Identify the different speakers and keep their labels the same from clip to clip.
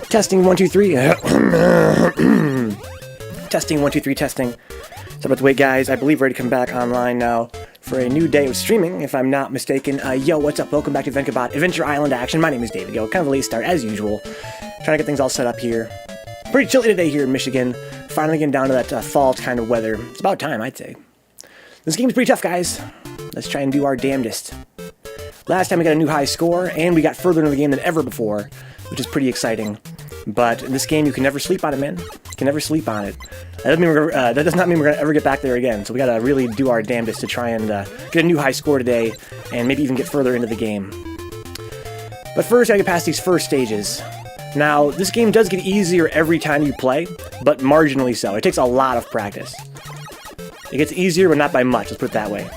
Speaker 1: Testing 1 2 3. Testing 1 2 3 testing. So about to wait, guys. I believe we're ready to come back online now for a new day of streaming, if I'm not mistaken. Yo, what's up? Welcome back to Vencabot Adventure Island Action. My name is David. Yo, kind of a late start as usual. Trying to get things all set up here. Pretty chilly today here in Michigan. Finally getting down to that fall kind of weather. It's about time, I'd say. This game's pretty tough, guys. Let's try and do our damnedest. Last time we got a new high score, and we got further into the game than ever before, which is pretty exciting. But in this game, you can never sleep on it, man. You can never sleep on it. That does not mean we're gonna ever get back there again. So we gotta really do our damnedest to try and get a new high score today, and maybe even get further into the game. But first, I gotta get past these first stages. Now, this game does get easier every time you play, but marginally so. It takes a lot of practice. It gets easier, but not by much. Let's put it that way.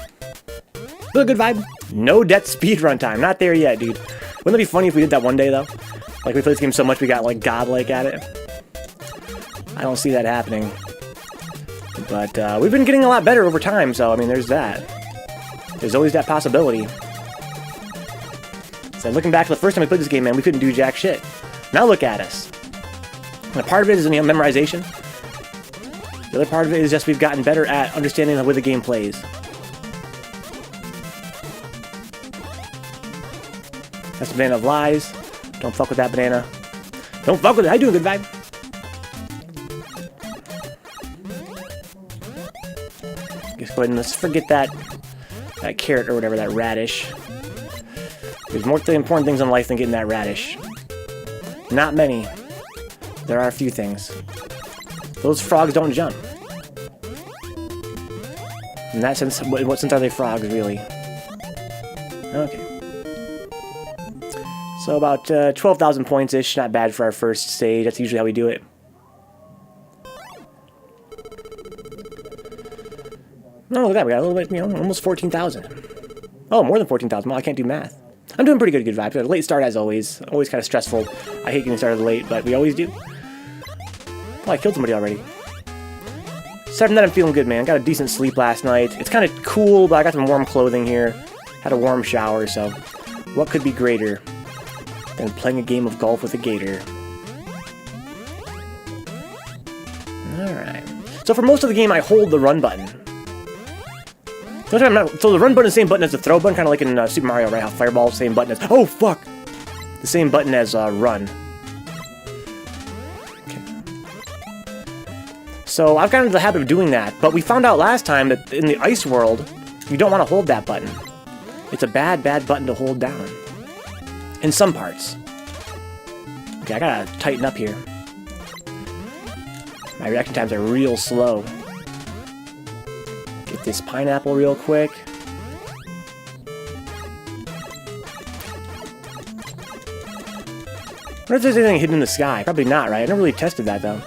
Speaker 1: Still a good vibe. No death speedrun time. Not there yet, dude. Wouldn't it be funny if we did that one day, though? Like, we played this game so much we got, like, godlike at it. I don't see that happening. But, we've been getting a lot better over time, so, I mean, there's that. There's always that possibility. So, looking back to the first time we played this game, man, we couldn't do jack shit. Now look at us. And a part of it is, memorization. The other part of it is just we've gotten better at understanding the way the game plays. That's the banana of lies. Don't fuck with that banana. Don't fuck with it. I do a good vibe. Just go ahead and let's forget that carrot or whatever, that radish. There's more important things in life than getting that radish. Not many. There are a few things. Those frogs don't jump. In that sense, what sense are they frogs, really? Okay. So about 12,000 points-ish, not bad for our first stage. That's usually how we do it. Oh, look at that. We got a little bit, almost 14,000. Oh, more than 14,000. Well, I can't do math. I'm doing pretty good vibes. A late start as always. Always kind of stressful. I hate getting started late, but we always do. Oh, I killed somebody already. Aside from that, I'm feeling good, man. Got a decent sleep last night. It's kind of cool, but I got some warm clothing here. Had a warm shower, so what could be greater than playing a game of golf with a gator? Alright. So for most of the game, I hold the run button. So the run button is the same button as the throw button, kind of like in Super Mario, right? How Fireball, same button as... Oh, fuck! The same button as run. Okay. So I've gotten into the habit of doing that, but we found out last time that in the ice world, you don't want to hold that button. It's a bad button to hold down. In some parts. Okay, I gotta tighten up here. My reaction times are real slow. Get this pineapple real quick. I wonder if there's anything hidden in the sky. Probably not, right? I never really tested that, though.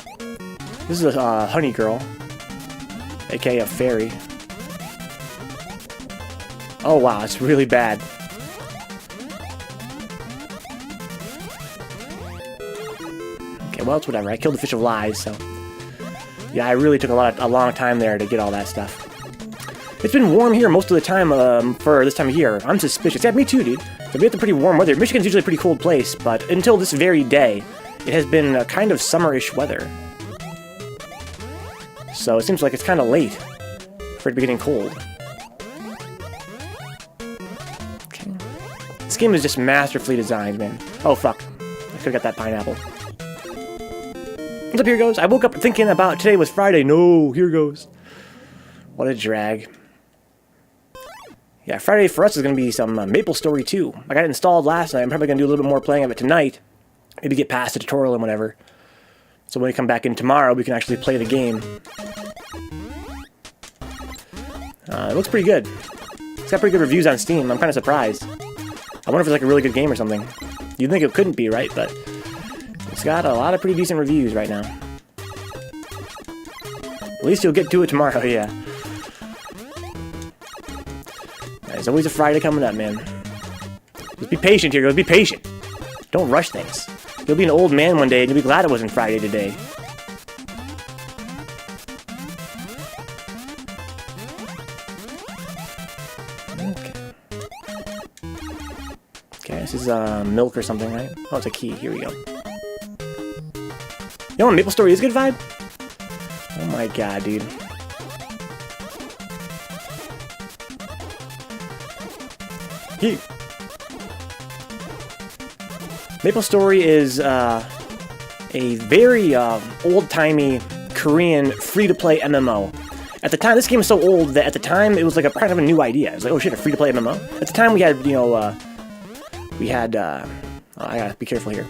Speaker 1: This is a honey girl. AKA a fairy. Oh, wow, it's really bad. Okay, well, it's whatever. I killed the fish of lies, so... Yeah, I really took a long time there to get all that stuff. It's been warm here most of the time for this time of year. I'm suspicious. Yeah, me too, dude. We get the pretty warm weather. Michigan's usually a pretty cold place, but until this very day, it has been kind of summer-ish weather. So it seems like it's kind of late for it to be getting cold. Okay. This game is just masterfully designed, man. Oh, fuck. I could've got that pineapple. What's up, Here Goes? I woke up thinking about today was Friday. No, Here Goes. What a drag. Yeah, Friday for us is going to be some Maple Story 2. I got it installed last night. I'm probably going to do a little bit more playing of it tonight. Maybe get past the tutorial and whatever. So when we come back in tomorrow, we can actually play the game. It looks pretty good. It's got pretty good reviews on Steam. I'm kind of surprised. I wonder if it's like a really good game or something. You'd think it couldn't be, right? But it's got a lot of pretty decent reviews right now. At least you'll get to it tomorrow, yeah. There's always a Friday coming up, man. Just be patient here, guys. Be patient. Don't rush things. You'll be an old man one day and you'll be glad it wasn't Friday today. Okay, this is milk or something, right? Oh, it's a key. Here we go. You know what Maple Story is a good vibe? Oh my god, dude. Maple Story is a very old-timey Korean free-to-play MMO. At the time, this game was so old that at the time it was like a kind of a new idea. It was like, oh shit, a free-to-play MMO. At the time, we had, you know, oh, I gotta be careful here.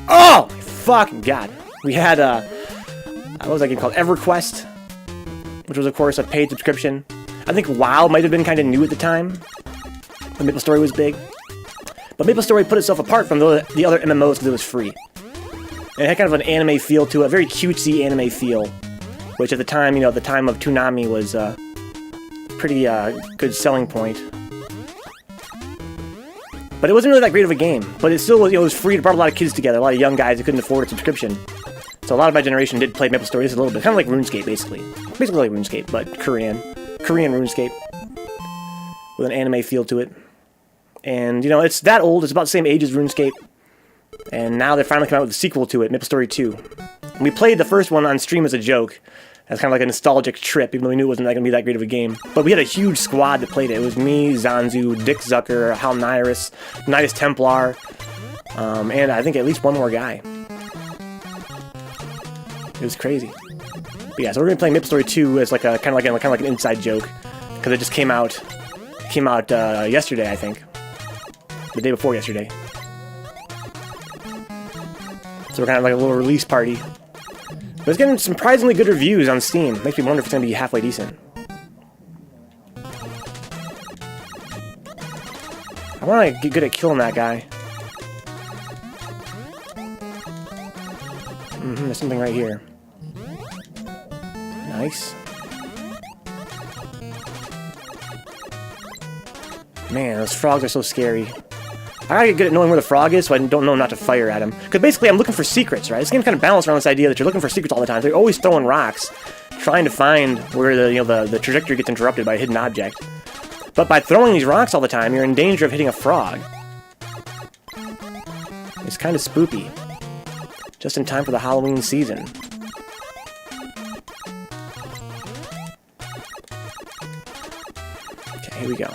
Speaker 1: Oh, my fucking god! We had what was that game called? EverQuest, which was of course a paid subscription. I think WoW might have been kind of new at the time, when Maple Story was big. But Maple Story put itself apart from the other MMOs because it was free. And it had kind of an anime feel to it, a very cutesy anime feel, which at the time, you know, at the time of Toonami was a pretty good selling point. But it wasn't really that great of a game. But it still was, you know, it was free. It brought a lot of kids together, a lot of young guys that couldn't afford a subscription. So a lot of my generation did play Maple Story just a little bit, kind of like RuneScape, basically. Basically like RuneScape, but Korean RuneScape with an anime feel to it. And, you know, it's that old. It's about the same age as RuneScape. And now they finally come out with a sequel to it, Maple Story 2. And we played the first one on stream as a joke. As kind of like a nostalgic trip, even though we knew it wasn't going to be that great of a game. But we had a huge squad that played it. It was me, Zanzu, Dick Zucker, Hal Nyrus, Nidus Templar, and I think at least one more guy. It was crazy. But yeah, so we're going to be playing Maple Story 2 as like a kind of like an inside joke. Because it just came out yesterday, I think. The day before yesterday. So we're kind of like a little release party. But it's getting surprisingly good reviews on Steam. Makes me wonder if it's going to be halfway decent. I want to get good at killing that guy. There's something right here. Nice. Man, those frogs are so scary. I gotta get good at knowing where the frog is so I don't know not to fire at him. Because basically I'm looking for secrets, right? This game's kind of balanced around this idea that you're looking for secrets all the time. They're always throwing rocks, trying to find where the trajectory gets interrupted by a hidden object. But by throwing these rocks all the time, you're in danger of hitting a frog. It's kind of spoopy. Just in time for the Halloween season. Okay, here we go.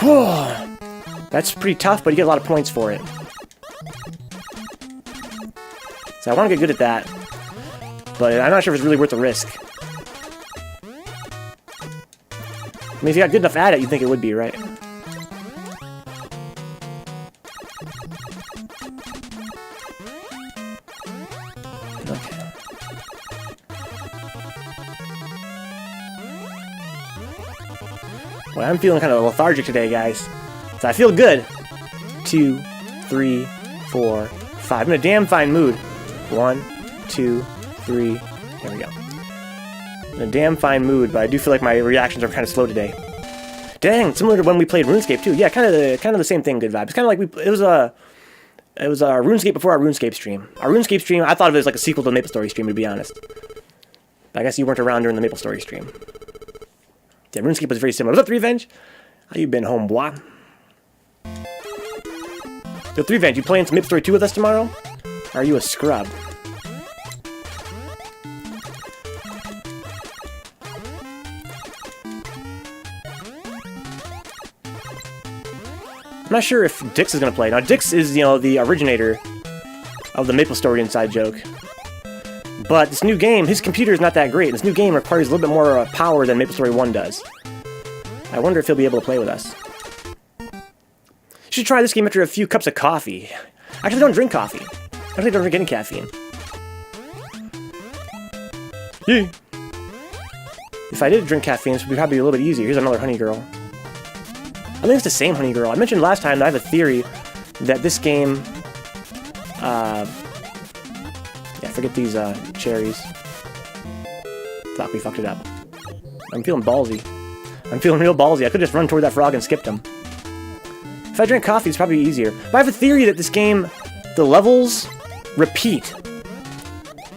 Speaker 1: Whoa! That's pretty tough, but you get a lot of points for it. So I want to get good at that. But I'm not sure if it's really worth the risk. I mean, if you got good enough at it, you'd think it would be, right? Okay. Well, I'm feeling kind of lethargic today, guys. So I feel good. 2, 3, 4, 5. I'm in a damn fine mood. 1, 2, 3. There we go. In a damn fine mood, but I do feel like my reactions are kind of slow today. Dang, similar to when we played RuneScape too. Yeah, kind of the same thing. Good vibe. It's kind of like it was a RuneScape before our RuneScape stream. Our RuneScape stream, I thought of it as like a sequel to the Maple Story stream, to be honest. But I guess you weren't around during the Maple Story stream. Yeah, RuneScape was very similar. What's up, Revenge? How you been, homeboy? So, 3Venge, you playing some Maple Story 2 with us tomorrow? Or are you a scrub? I'm not sure if Dix is going to play. Now, Dix is, you know, the originator of the Maple Story inside joke. But this new game, his computer is not that great. This new game requires a little bit more power than Maple Story 1 does. I wonder if he'll be able to play with us. You should try this game after a few cups of coffee. I actually don't drink coffee. I actually don't drink any caffeine. Yeah. If I did drink caffeine, this would probably be a little bit easier. Here's another honey girl. I think it's the same honey girl. I mentioned last time that I have a theory that this game... yeah, forget these cherries. Fuck, we fucked it up. I'm feeling ballsy. I'm feeling real ballsy. I could just run toward that frog and skipped him. If I drank coffee, it's probably easier. But I have a theory that this game, the levels repeat.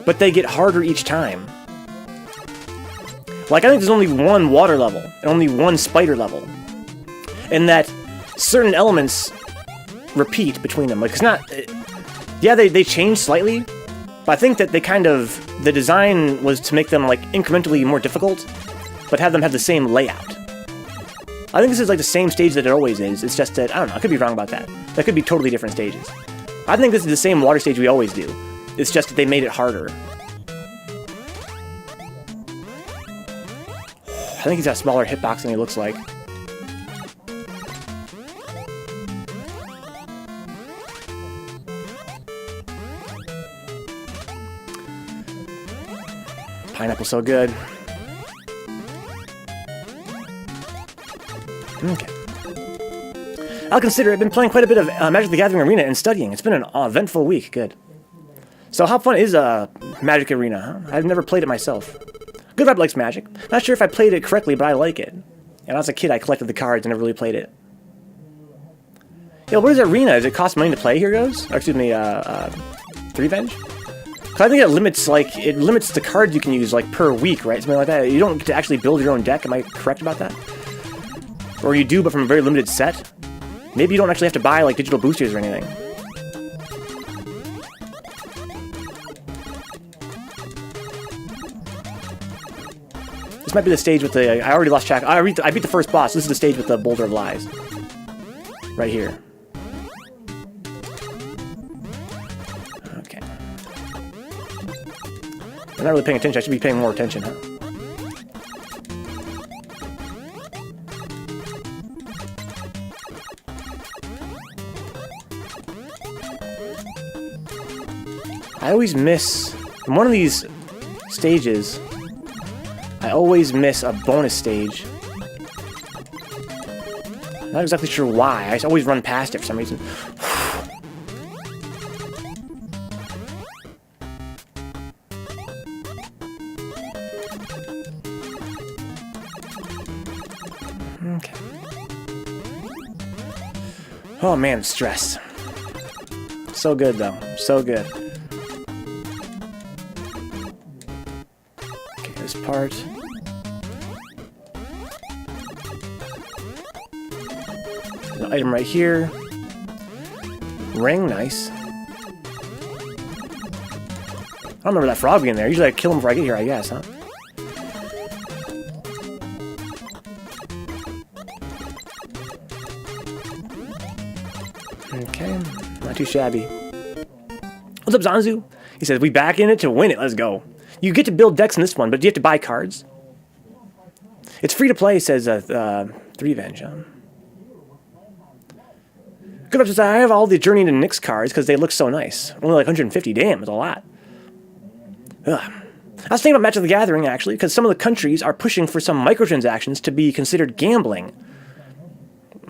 Speaker 1: But they get harder each time. Like, I think there's only one water level, and only one spider level. And that certain elements repeat between them. Like, it's not... yeah, they changed slightly, but I think that they kind of... the design was to make them, like, incrementally more difficult, but have them have the same layout. I think this is, like, the same stage that it always is. It's just that, I don't know, I could be wrong about that. That could be totally different stages. I think this is the same water stage we always do. It's just that they made it harder. I think he's got a smaller hitbox than he looks like. Pineapple's so good. Okay. I'll consider it. I've been playing quite a bit of Magic the Gathering Arena and studying. It's been an eventful week. Good. So how fun is Magic Arena, huh? I've never played it myself. Good Rep likes Magic. Not sure if I played it correctly, but I like it. And as a kid, I collected the cards and never really played it. Yo, what is Arena? Does it cost money to play, Here Goes? Or, excuse me, Revenge? Because I think it limits, like, it limits the cards you can use, like, per week, right? Something like that. You don't get to actually build your own deck. Am I correct about that? Or you do, but from a very limited set? Maybe you don't actually have to buy, like, digital boosters or anything. This might be the stage with the... I already lost track. I beat the first boss. This is the stage with the Boulder of Lies. Right here. Okay. I'm not really paying attention. I should be paying more attention, huh? I always miss... in one of these stages... I always miss a bonus stage. Not exactly sure why. I always run past it for some reason. Okay. Oh man, stress. So good though. So good. Okay, this part. An item right here. Ring, nice. I don't remember that frog being there. Usually I kill him before I get here, I guess, huh? Okay, not too shabby. What's up, Zanzu? He says, we back in it to win it. Let's go. You get to build decks in this one, but do you have to buy cards? It's free to play, says Revenge, huh? Good up, says, I have all the Journey to Nyx cards because they look so nice. Only like 150. Damn, it's a lot. Ugh. I was thinking about Magic the Gathering, actually, because some of the countries are pushing for some microtransactions to be considered gambling.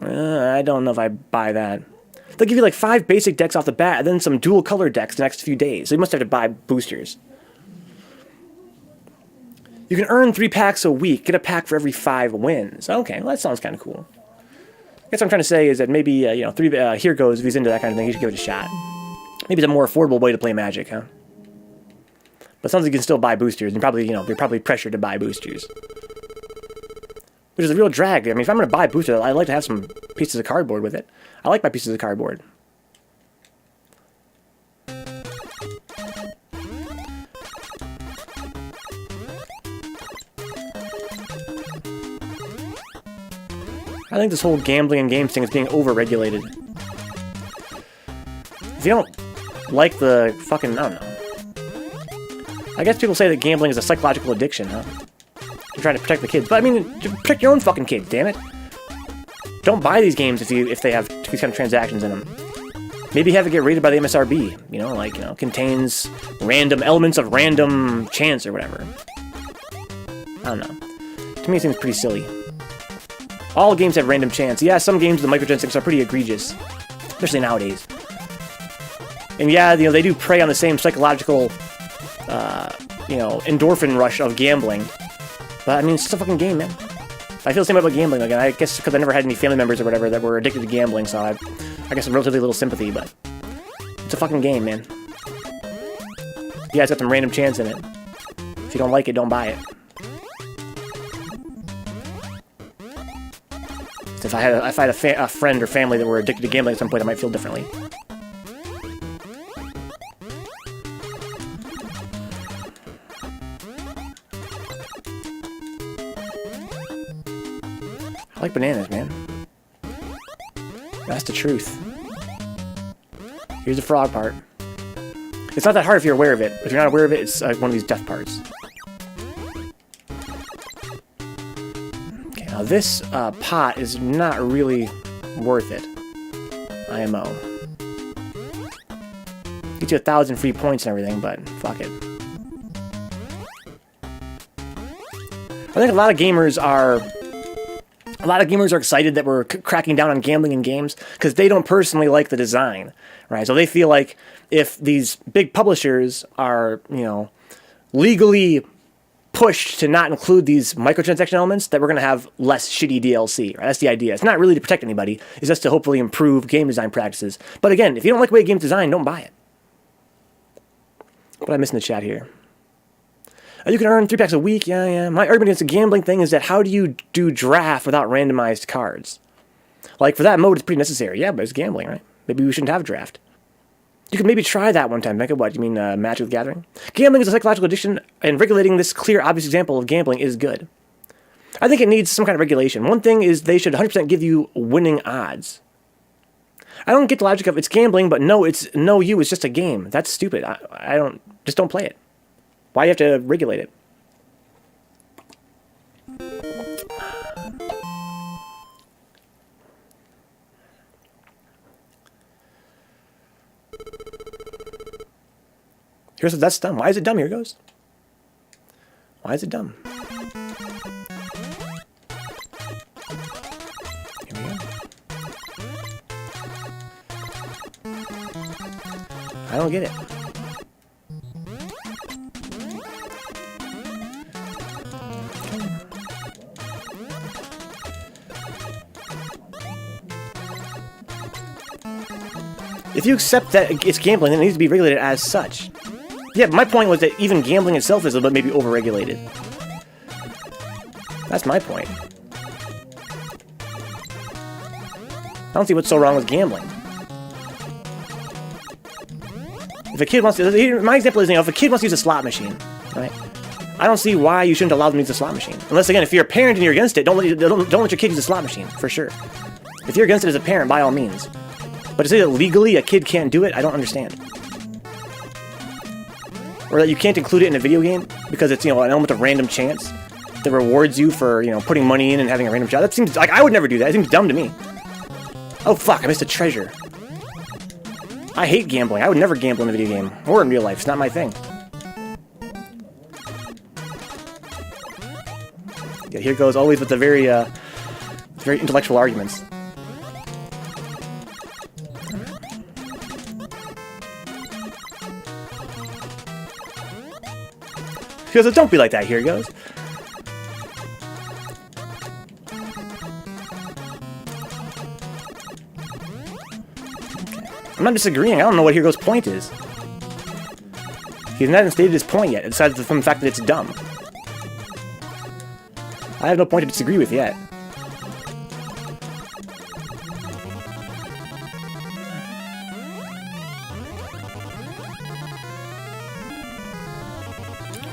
Speaker 1: I don't know if I buy that. They'll give you like 5 basic decks off the bat, and then some dual color decks the next few days. So you must have to buy boosters. You can earn 3 packs a week. Get a pack for every 5 wins. Okay, well, that sounds kind of cool. I guess what I'm trying to say is that maybe, you know, Here Goes, if he's into that kind of thing, he should give it a shot. Maybe it's a more affordable way to play Magic, huh? But it sounds like you can still buy boosters, and probably, you know, you're probably pressured to buy boosters. Which is a real drag. I mean, if I'm going to buy boosters, I'd like to have some pieces of cardboard with it. I like my pieces of cardboard. I think this whole gambling and games thing is being over-regulated. If you don't like the fucking... I don't know. I guess people say that gambling is a psychological addiction, huh? You're trying to protect the kids. But, I mean, protect your own fucking kids, damn it. Don't buy these games if they have these kind of transactions in them. Maybe have it get rated by the MSRB. You know, like, you know, contains random elements of random chance or whatever. I don't know. To me, it seems pretty silly. All games have random chance. Yeah, some games, the microtransactions are pretty egregious. Especially nowadays. And yeah, you know, they do prey on the same psychological, you know, endorphin rush of gambling. But, I mean, it's just a fucking game, man. I feel the same about gambling. Again, I guess because I never had any family members or whatever that were addicted to gambling, so I guess relatively little sympathy, but it's a fucking game, man. Yeah, it's got some random chance in it. If you don't like it, don't buy it. If I had a friend or family that were addicted to gambling at some point, I might feel differently. I like bananas, man. That's the truth. Here's the frog part. It's not that hard if you're aware of it. If you're not aware of it, it's one of these death parts. Okay, now this pot is not really worth it. IMO. Gets you 1,000 free points and everything, but fuck it. I think a lot of gamers are excited that we're cracking down on gambling in games because they don't personally like the design, right? So they feel like if these big publishers are, you know, legally pushed to not include these microtransaction elements, that we're going to have less shitty DLC, right? That's the idea. It's not really to protect anybody. It's just to hopefully improve game design practices. But again, if you don't like the way a game's designed, don't buy it. What am I missing in the chat here? You can earn 3 packs a week. Yeah. My argument against the gambling thing is that how do you do draft without randomized cards? Like, for that mode, it's pretty necessary. Yeah, but it's gambling, right? Maybe we shouldn't have draft. You could maybe try that one time. Vencabot, you mean Magic the Gathering? Gambling is a psychological addiction, and regulating this clear, obvious example of gambling is good. I think it needs some kind of regulation. One thing is they should 100% give you winning odds. I don't get the logic of it's gambling, but it's just a game. That's stupid. Just don't play it. Why do you have to regulate it? That's dumb. Why is it dumb? Here it goes. Why is it dumb? Here we go. I don't get it. If you accept that it's gambling, then it needs to be regulated as such. Yeah, but my point was that even gambling itself is a little bit maybe overregulated. That's my point. I don't see what's so wrong with gambling. If a kid wants to... My example is, if a kid wants to use a slot machine, right? I don't see why you shouldn't allow them to use a slot machine. Unless, again, if you're a parent and you're against it, don't let your kid use a slot machine, for sure. If you're against it as a parent, by all means. But to say that legally a kid can't do it, I don't understand. Or that you can't include it in a video game because it's, an element of random chance that rewards you for, putting money in and having a random shot. That seems like I would never do that. It seems dumb to me. Oh, fuck, I missed a treasure. I hate gambling. I would never gamble in a video game or in real life. It's not my thing. Yeah, here goes always with the very intellectual arguments. He goes, don't be like that. Here he goes. I'm not disagreeing. I don't know what Here Goes' point is. He hasn't stated his point yet, aside from the fact that it's dumb. I have no point to disagree with yet.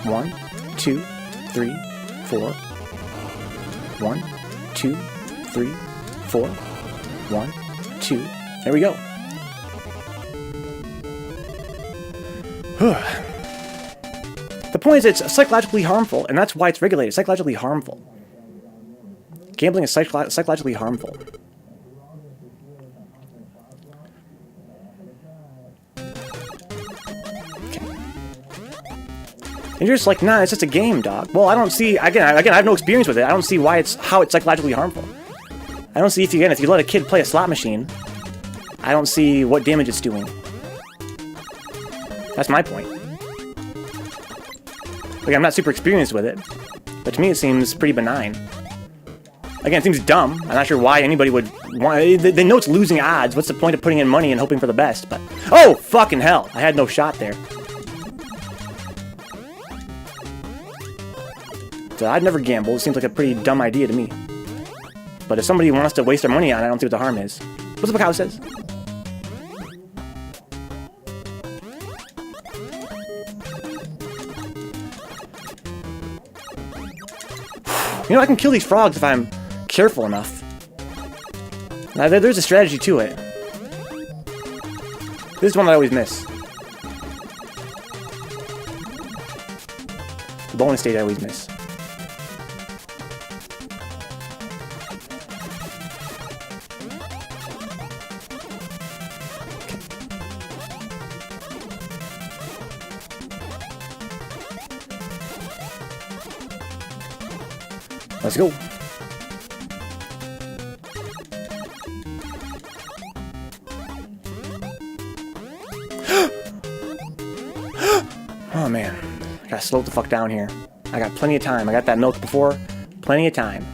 Speaker 1: One, two, three, 4. 1, 2, 3, 4. 1, 2. There we go. The point is it's psychologically harmful, and that's why it's regulated. Psychologically harmful. Gambling is psychologically harmful. Okay. And you're just like, nah, it's just a game, dog. Well, I don't see, again, I have no experience with it. I don't see how it's psychologically harmful. I don't see if you let a kid play a slot machine, I don't see what damage it's doing. That's my point. Like, I'm not super experienced with it, but to me it seems pretty benign. Again, it seems dumb. I'm not sure why anybody would want... They know it's losing odds. What's the point of putting in money and hoping for the best? But oh, fucking hell. I had no shot there. So I'd never gamble. It seems like a pretty dumb idea to me. But if somebody wants to waste their money on it, I don't see what the harm is. What's up, cow says? You know, I can kill these frogs if I'm careful enough. Now, there's a strategy to it. This is one that I always miss. The bonus stage I always miss. Let's go. Oh man, I gotta slow the fuck down here. I got plenty of time. I got that milk before. Plenty of time.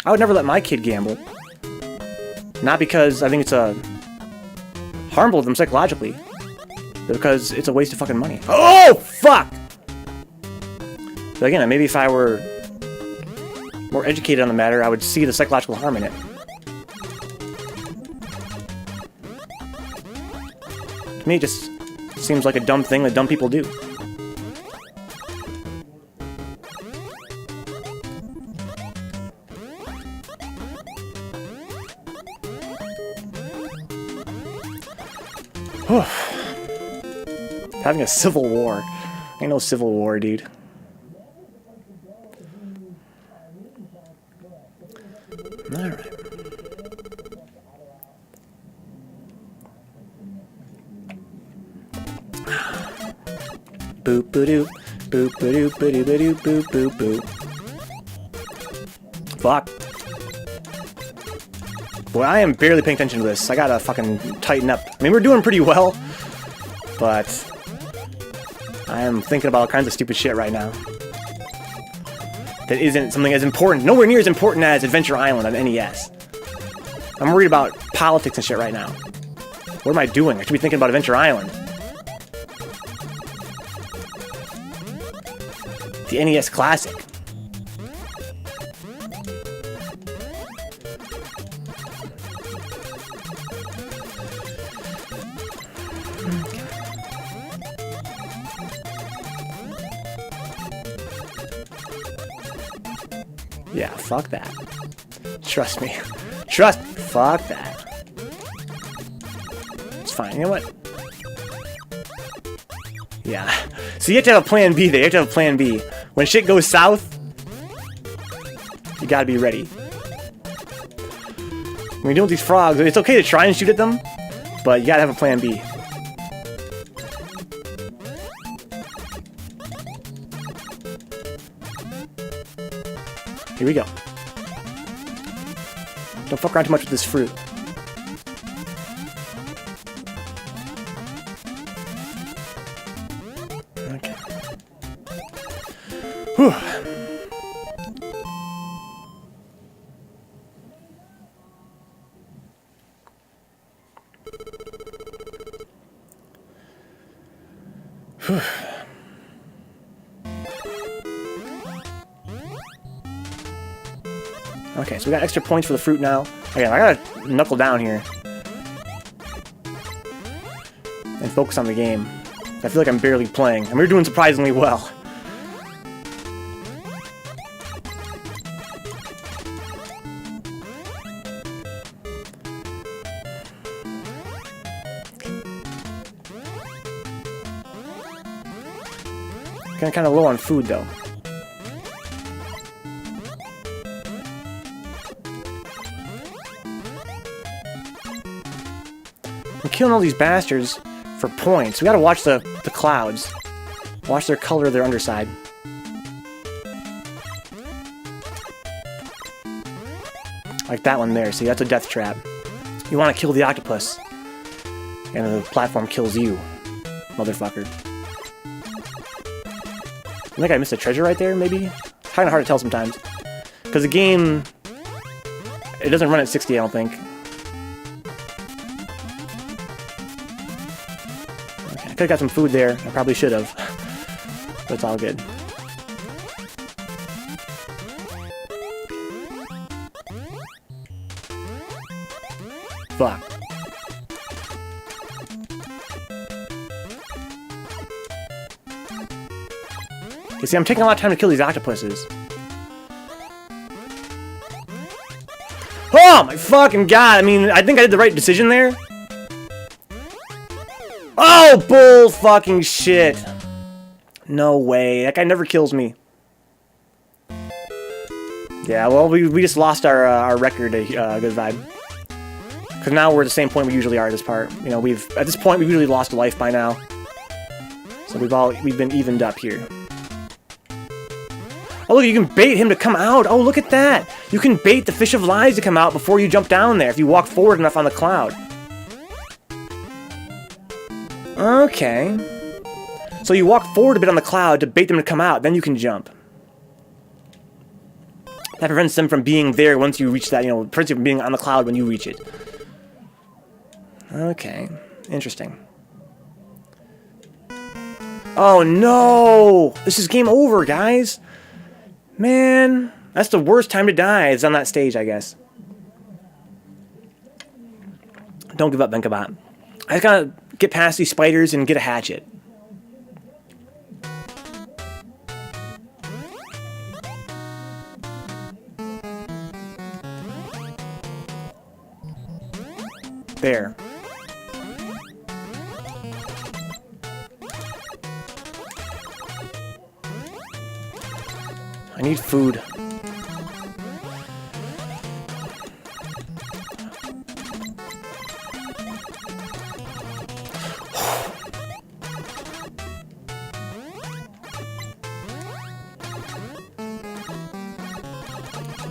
Speaker 1: I would never let my kid gamble. Not because I think it's harmful to them psychologically, but because it's a waste of fucking money. Oh, fuck! But again, maybe if I were more educated on the matter, I would see the psychological harm in it. To me, it just seems like a dumb thing that dumb people do. Having a civil war. Ain't no civil war, dude. Alright. Boop ba doo. Boop ba doo ba doo ba doo boop boop boop. Fuck. Boy, I am barely paying attention to this. I gotta fucking tighten up. I mean, we're doing pretty well, but I am thinking about all kinds of stupid shit right now. That isn't something as important, nowhere near as important as Adventure Island on NES. I'm worried about politics and shit right now. What am I doing? I should be thinking about Adventure Island. The NES classic. Yeah, fuck that. Trust me. Trust me. Fuck that. It's fine. You know what? Yeah. So you have to have a plan B there. You have to have a plan B. When shit goes south, you gotta be ready. When you're dealing with these frogs, it's okay to try and shoot at them, but you gotta have a plan B. Here we go. Don't fuck around too much with this fruit. Okay. Whew. Whew. Okay, so we got extra points for the fruit now. Okay, I gotta knuckle down here and focus on the game. I feel like I'm barely playing, and we're doing surprisingly well. Kind of low on food, though. I'm killing all these bastards for points. We gotta watch the clouds. Watch their color of their underside. Like that one there. See, that's a death trap. You want to kill the octopus. And the platform kills you. Motherfucker. I think I missed a treasure right there, maybe? It's kind of hard to tell sometimes. Because the game... It doesn't run at 60, I don't think. Could've got some food there. I probably should have. But it's all good. Fuck. You see, I'm taking a lot of time to kill these octopuses. Oh my fucking god! I mean, I think I did the right decision there. Oh, bull fucking shit. No way. That guy never kills me. Yeah, well, we just lost our record, good vibe. Because now we're at the same point we usually are at this part. You know, at this point we've usually lost a life by now. So we've been evened up here. Oh look, you can bait him to come out. Oh, look at that. You can bait the fish of lies to come out before you jump down there if you walk forward enough on the cloud. Okay. So you walk forward a bit on the cloud to bait them to come out, then you can jump. That prevents them from being there once you reach that, you know, prevents you from being on the cloud when you reach it. Okay. Interesting. Oh no! This is game over, guys! Man, that's the worst time to die, is on that stage, I guess. Don't give up, Vencabot. I just gotta get past these spiders and get a hatchet. There. I need food.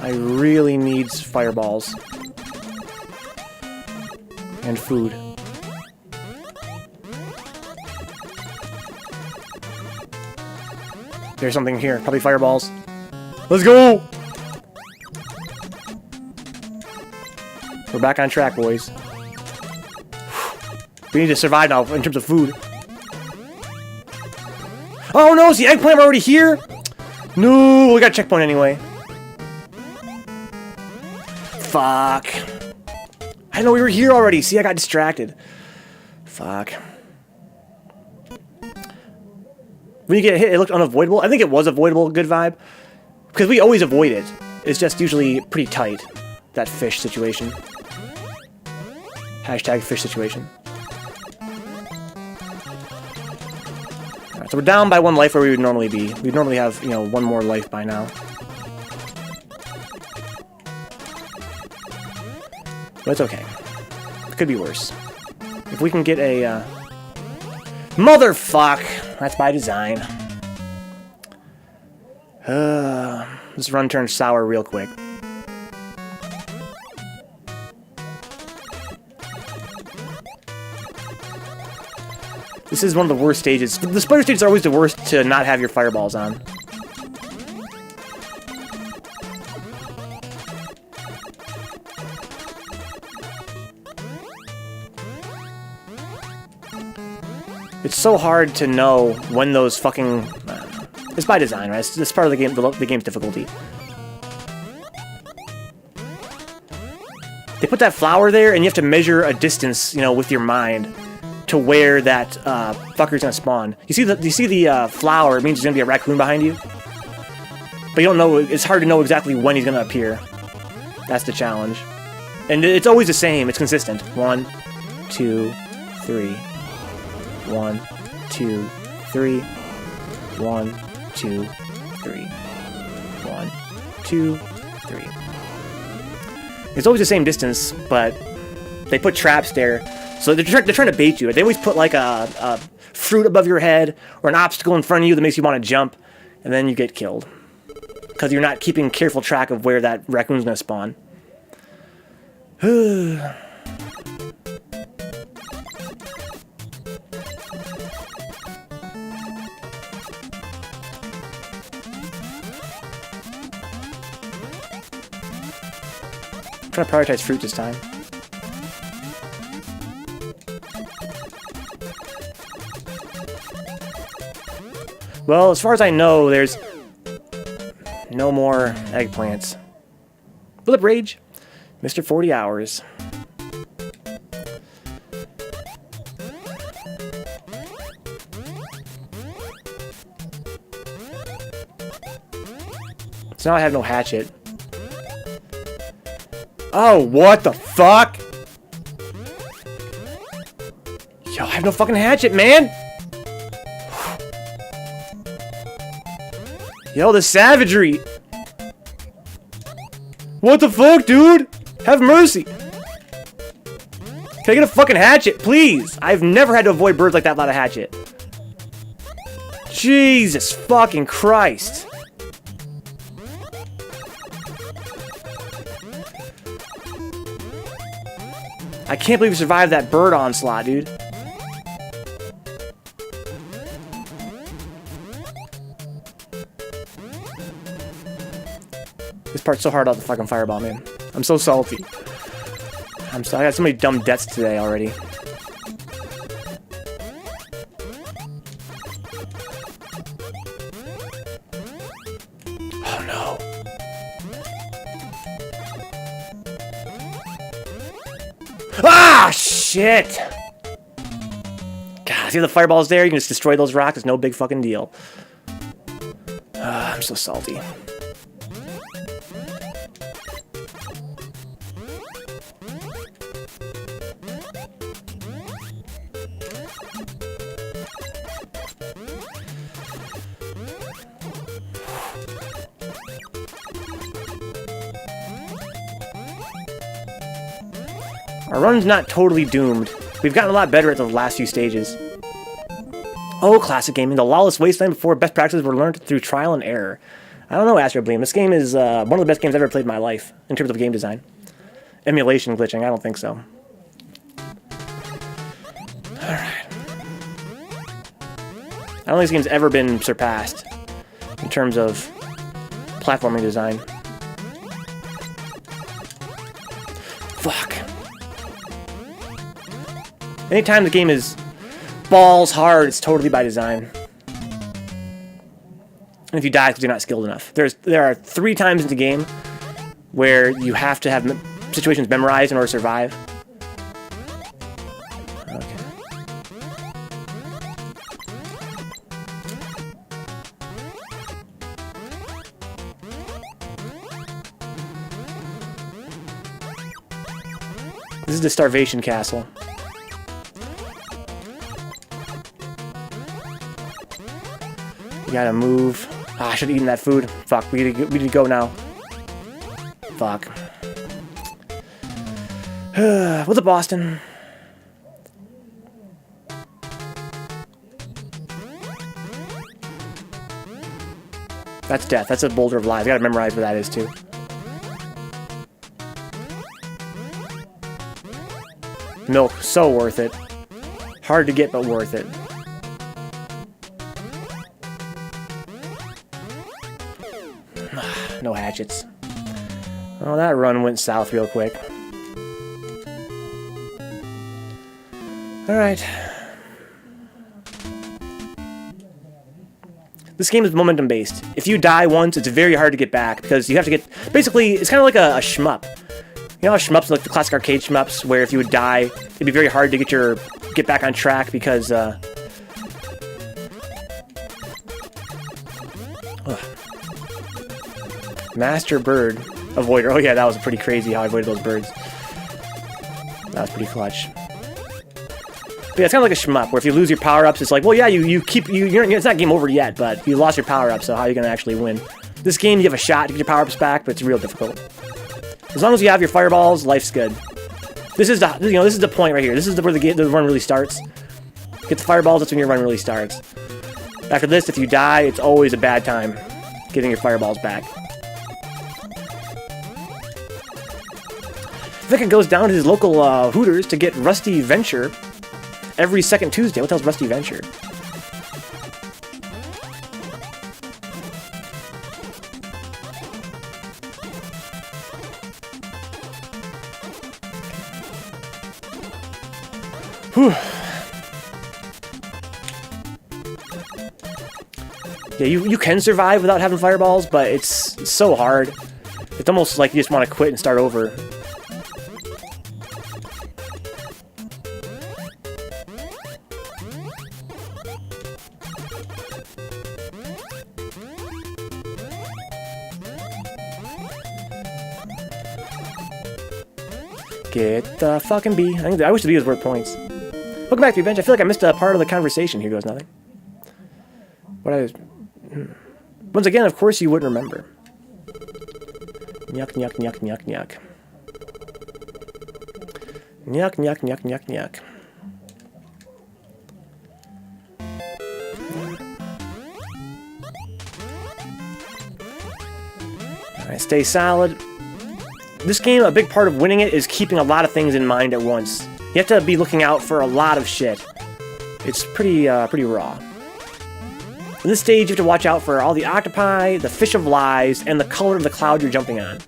Speaker 1: I really need fireballs. And food. There's something here. Probably fireballs. Let's go! We're back on track, boys. We need to survive now in terms of food. Oh no, is the eggplant already here? No, we got a checkpoint anyway. Fuck. I know we were here already. See, I got distracted. Fuck. When you get hit, it looked unavoidable. I think it was avoidable, good vibe. Because we always avoid it. It's just usually pretty tight. That fish situation. Hashtag fish situation. Alright, so we're down by 1 life where we would normally be. We'd normally have, you know, 1 more life by now. But it's okay. It could be worse. If we can get a, Motherfuck! That's by design. This run turned sour real quick. This is one of the worst stages. The spider stages are always the worst to not have your fireballs on. It's so hard to know when those fucking... it's by design, right? It's part of the game, the game's difficulty. They put that flower there, and you have to measure a distance, you know, with your mind to where that fucker's gonna spawn. You see the flower? It means there's gonna be a raccoon behind you, but you don't know. It's hard to know exactly when he's gonna appear. That's the challenge, and it's always the same. It's consistent. 1, 2, 3. 1, 2, 3. 1, 2, 3. 1, 2, 3. It's always the same distance, but they put traps there, so they're trying to bait you. They always put like a fruit above your head or an obstacle in front of you that makes you want to jump, and then you get killed because you're not keeping careful track of where that raccoon's gonna spawn. I'm trying to prioritize fruit this time. Well, as far as I know, there's no more eggplants. Flip Rage, Mr. 40 Hours. So now I have no hatchet. Oh, what the fuck? Yo, I have no fucking hatchet, man! Yo, the savagery! What the fuck, dude? Have mercy! Can I get a fucking hatchet, please? I've never had to avoid birds like that without a hatchet. Jesus fucking Christ. I can't believe we survived that bird onslaught, dude. This part's so hard out the fucking fireball, man. I'm so salty. I got so many dumb deaths today already. Oh no. Ah, shit! God, see the fireballs there? You can just destroy those rocks. It's no big fucking deal. I'm so salty. Our run's not totally doomed. We've gotten a lot better at the last few stages. Oh, classic gaming. The lawless wasteland before best practices were learned through trial and error. I don't know, Astro Bleem. This game is one of the best games I've ever played in my life in terms of game design. Emulation glitching, I don't think so. Alright. I don't think this game's ever been surpassed in terms of platforming design. Fuck. Anytime the game is balls hard, it's totally by design. And if you die, it's because you're not skilled enough. There are 3 times in the game where you have to have situations memorized in order to survive. Okay. This is the Starvation Castle. We gotta move. Ah, I should have eaten that food. Fuck, we need to go now. Fuck. What's up, Boston? That's death. That's a boulder of lies. I gotta memorize where that is, too. Milk, so worth it. Hard to get, but worth it. No hatchets. Oh, that run went south real quick. Alright. This game is momentum based. If you die once, it's very hard to get back because you have to get... Basically, it's kind of like a shmup. You know how shmups, like the classic arcade shmups, where if you would die, it'd be very hard to get back on track because... Master Bird Avoider. Oh yeah, that was pretty crazy how I avoided those birds. That was pretty clutch. But yeah, it's kind of like a shmup, where if you lose your power-ups, it's like, well, yeah, it's not game over yet, but you lost your power-up, so how are you going to actually win? This game, you have a shot to get your power-ups back, but it's real difficult. As long as you have your fireballs, life's good. This is the point right here. This is where the run really starts. Get the fireballs, that's when your run really starts. After this, if you die, it's always a bad time getting your fireballs back. Vic goes down to his local Hooters to get Rusty Venture every second Tuesday. What the hell's Rusty Venture? Whew. Yeah, you can survive without having fireballs, but it's so hard. It's almost like you just want to quit and start over. Get the fucking B. I wish the B was worth points. Welcome back to Revenge. I feel like I missed a part of the conversation. Here goes nothing. Once again, of course, you wouldn't remember. Nyuk, nyuk, nyuk, nyuk, nyuk. Nyuk, nyuk, nyuk, nyuk, nyuk. Alright, stay solid. This game, a big part of winning it is keeping a lot of things in mind at once. You have to be looking out for a lot of shit. It's pretty raw. In this stage, you have to watch out for all the octopi, the fish of lies, and the color of the cloud you're jumping on.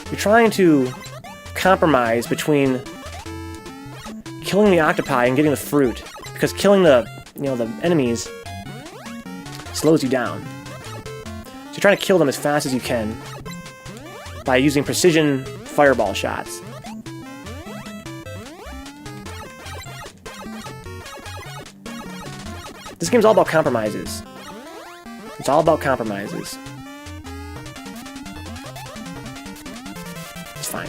Speaker 1: You're trying to compromise between killing the octopi and getting the fruit, because killing the enemies slows you down. So you're trying to kill them as fast as you can by using precision fireball shots. This game's all about compromises. It's all about compromises. It's fine.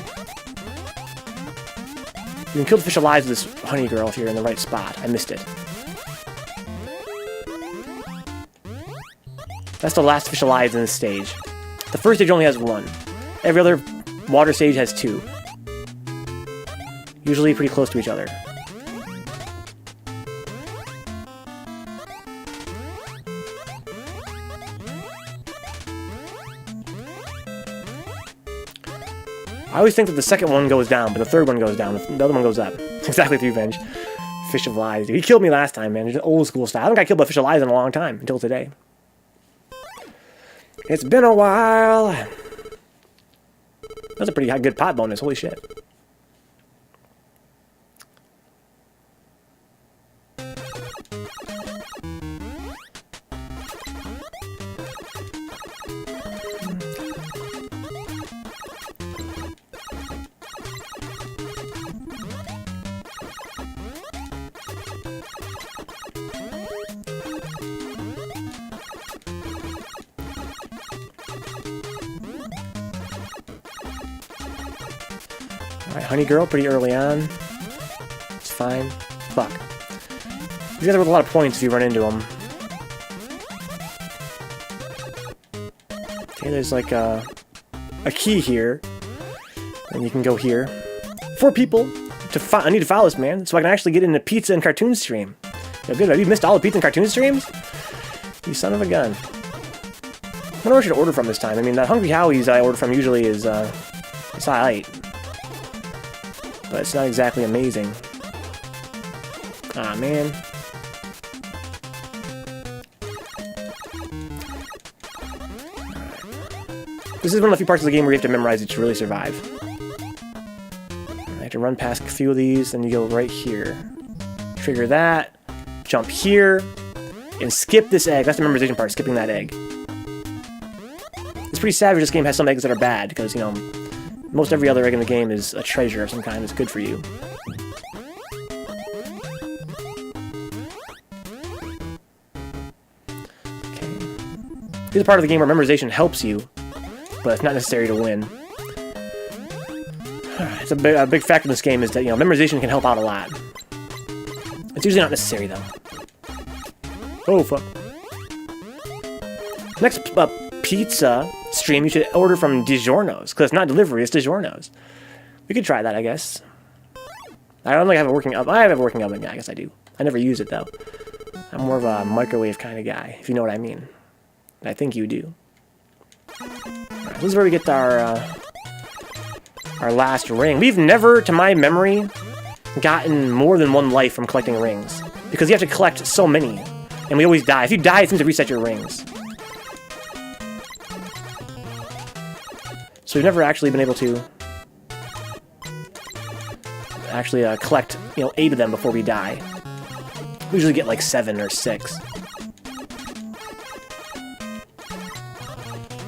Speaker 1: You can kill the fish alive with this honey girl if you're in the right spot. I missed it. That's the last fish alive in this stage. The first stage only has one. Every other water stage has two. Usually pretty close to each other. I always think that the second one goes down, but the third one goes down. The other one goes up. Exactly, through Revenge. Fish of Lies. Dude, he killed me last time, man. It's old school style. I haven't got killed by Fish of Lies in a long time, until today. It's been a while. That's a pretty good pot bonus. Holy shit. Alright, Honey Girl, pretty early on. It's fine. Fuck. These guys are worth a lot of points if you run into them. Okay, there's like a key here. And you can go here. 4 people. I need to follow this, man, so I can actually get into pizza and cartoon stream. Yeah, good. Have you missed all the pizza and cartoon streams? You son of a gun. I wonder where I should order from this time. I mean, that Hungry Howie's I order from usually is, it's alright. But it's not exactly amazing. Ah, man. Alright. This is one of the few parts of the game where you have to memorize it to really survive. I have to run past a few of these, then you go right here. Trigger that, jump here, and skip this egg. That's the memorization part, skipping that egg. It's pretty savage this game has some eggs that are bad, because, you know, most every other egg in the game is a treasure of some kind that's good for you. Okay. This is a part of the game where memorization helps you, but it's not necessary to win. It's a big factor in this game is that, you know, memorization can help out a lot. It's usually not necessary, though. Oh, fuck. Next pizza stream, you should order from DiGiorno's, because it's not delivery, it's DiGiorno's. We could try that, I guess. I don't think I have a working oven. I have a working oven, yeah, I guess I do. I never use it, though. I'm more of a microwave kind of guy, if you know what I mean. I think you do. Alright, this is where we get our last ring. We've never, to my memory, gotten more than 1 life from collecting rings. Because you have to collect so many. And we always die. If you die, it seems to reset your rings. So we've never actually been able to actually collect, 8 of them before we die. We usually get like 7 or 6.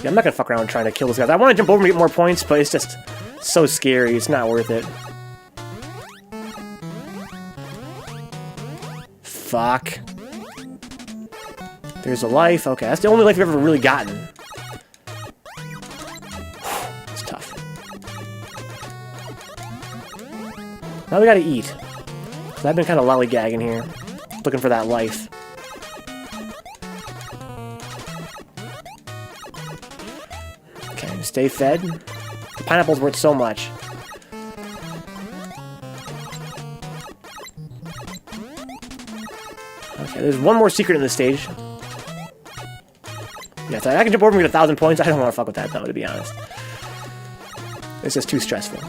Speaker 1: Yeah, I'm not gonna fuck around trying to kill this guy. I want to jump over and get more points, but it's just so scary. It's not worth it. Fuck. There's a life. Okay, that's the only life we've ever really gotten. It's tough. Now we gotta eat. I've been kind of lollygagging here, looking for that life. Okay, stay fed. The pineapple's worth so much. Okay, there's one more secret in this stage. Yeah, so I can jump over and get 1,000 points. I don't want to fuck with that, though, to be honest. It's just too stressful.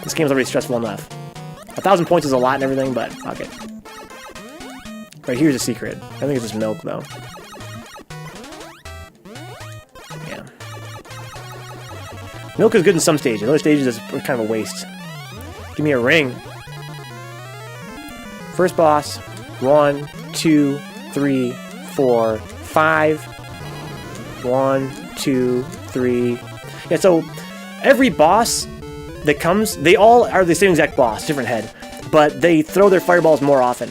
Speaker 1: This game's already stressful enough. 1,000 points is a lot and everything, but fuck it. Right, here's a secret. I think it's just milk, though. Yeah. Milk is good in some stages. Other stages is kind of a waste. Give me a ring. First boss. 1, 2, 3, 4, 5. 1, 2, 3. Yeah, so every boss that comes, they all are the same exact boss, different head, but they throw their fireballs more often.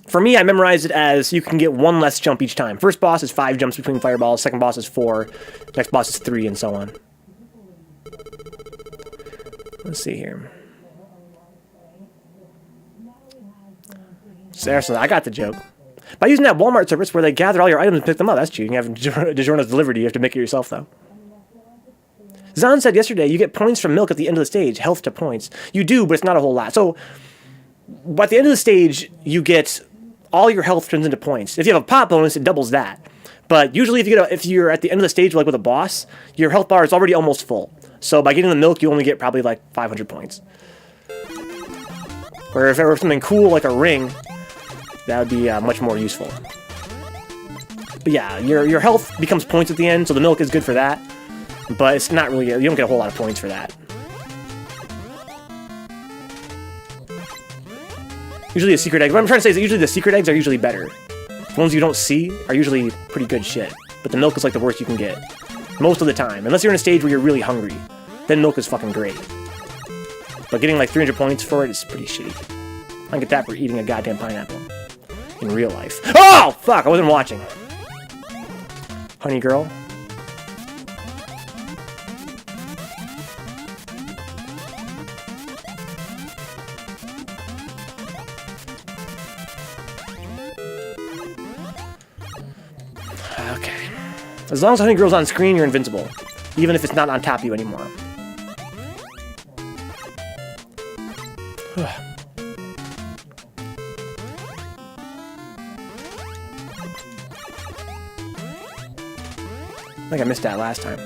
Speaker 1: For me, I memorized it as you can get 1 less jump each time. First boss is 5 jumps between fireballs, second boss is 4, next boss is 3, and so on. Let's see here. Seriously, I got the joke. By using that Walmart service where they gather all your items and pick them up, that's cheating. You have DiGiorno's delivered to you. You have to make it yourself, though. Zan said yesterday you get points from milk at the end of the stage. Health to points. You do, but it's not a whole lot. So, at the end of the stage, you get all your health turns into points. If you have a pop bonus, it doubles that. But usually, if you're at the end of the stage, like with a boss, your health bar is already almost full. So by getting the milk, you only get probably like 500 points. Or if it were something cool like a ring, that would be much more useful. But yeah, your health becomes points at the end, so the milk is good for that. But it's not really, you don't get a whole lot of points for that. Usually a secret egg, what I'm trying to say is that usually the secret eggs are usually better. The ones you don't see are usually pretty good shit. But the milk is like the worst you can get. Most of the time. Unless you're in a stage where you're really hungry. Then milk is fucking great. But getting like 300 points for it is pretty shitty. I can get that for eating a goddamn pineapple. In real life. Oh! Fuck, I wasn't watching. Honey girl. Okay. As long as Honey Girl's on screen, you're invincible. Even if it's not on top of you anymore. I think I missed that last time.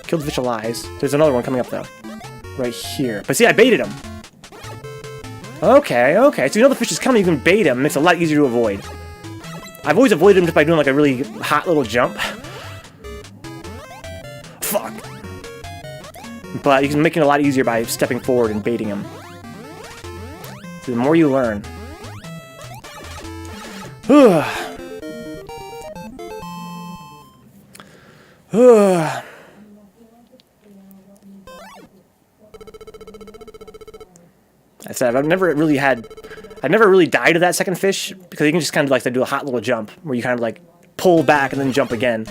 Speaker 1: Killed the fish alive. There's another one coming up, though. Right here. But see, I baited him. Okay, okay. So you know the fish is coming, you can bait him. It makes it a lot easier to avoid. I've always avoided him just by doing like a really hot little jump. Fuck. But you can make it a lot easier by stepping forward and baiting him. So the more you learn. I said I've never really died to that second fish because you can just kind of like do a hot little jump where you kind of like pull back and then jump again.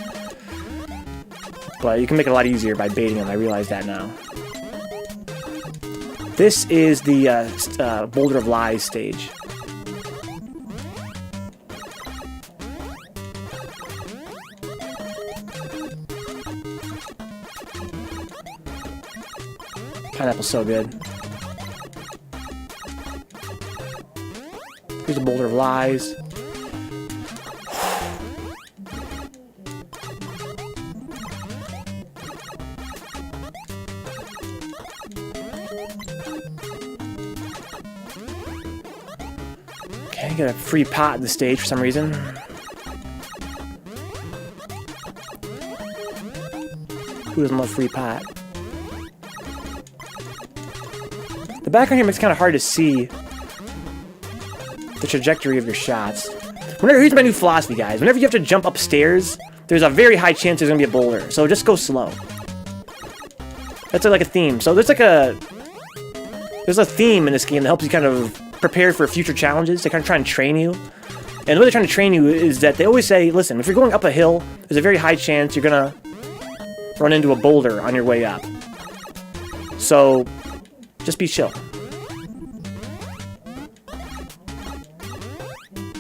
Speaker 1: But you can make it a lot easier by baiting them. I realize that now. This is the Boulder of Lies stage. Pineapple's so good. Here's a Boulder of Lies. You got a free pot in the stage for some reason. Who doesn't love free pot? The background here makes it kind of hard to see the trajectory of your shots. Here's my new philosophy, guys. Whenever you have to jump upstairs, there's a very high chance there's going to be a boulder. So just go slow. That's like a theme. So there's a theme in this game that helps you kind of prepare for future challenges. They kind of try and train you. And the way they're trying to train you is that they always say, listen, if you're going up a hill, there's a very high chance you're going to run into a boulder on your way up. So just be chill.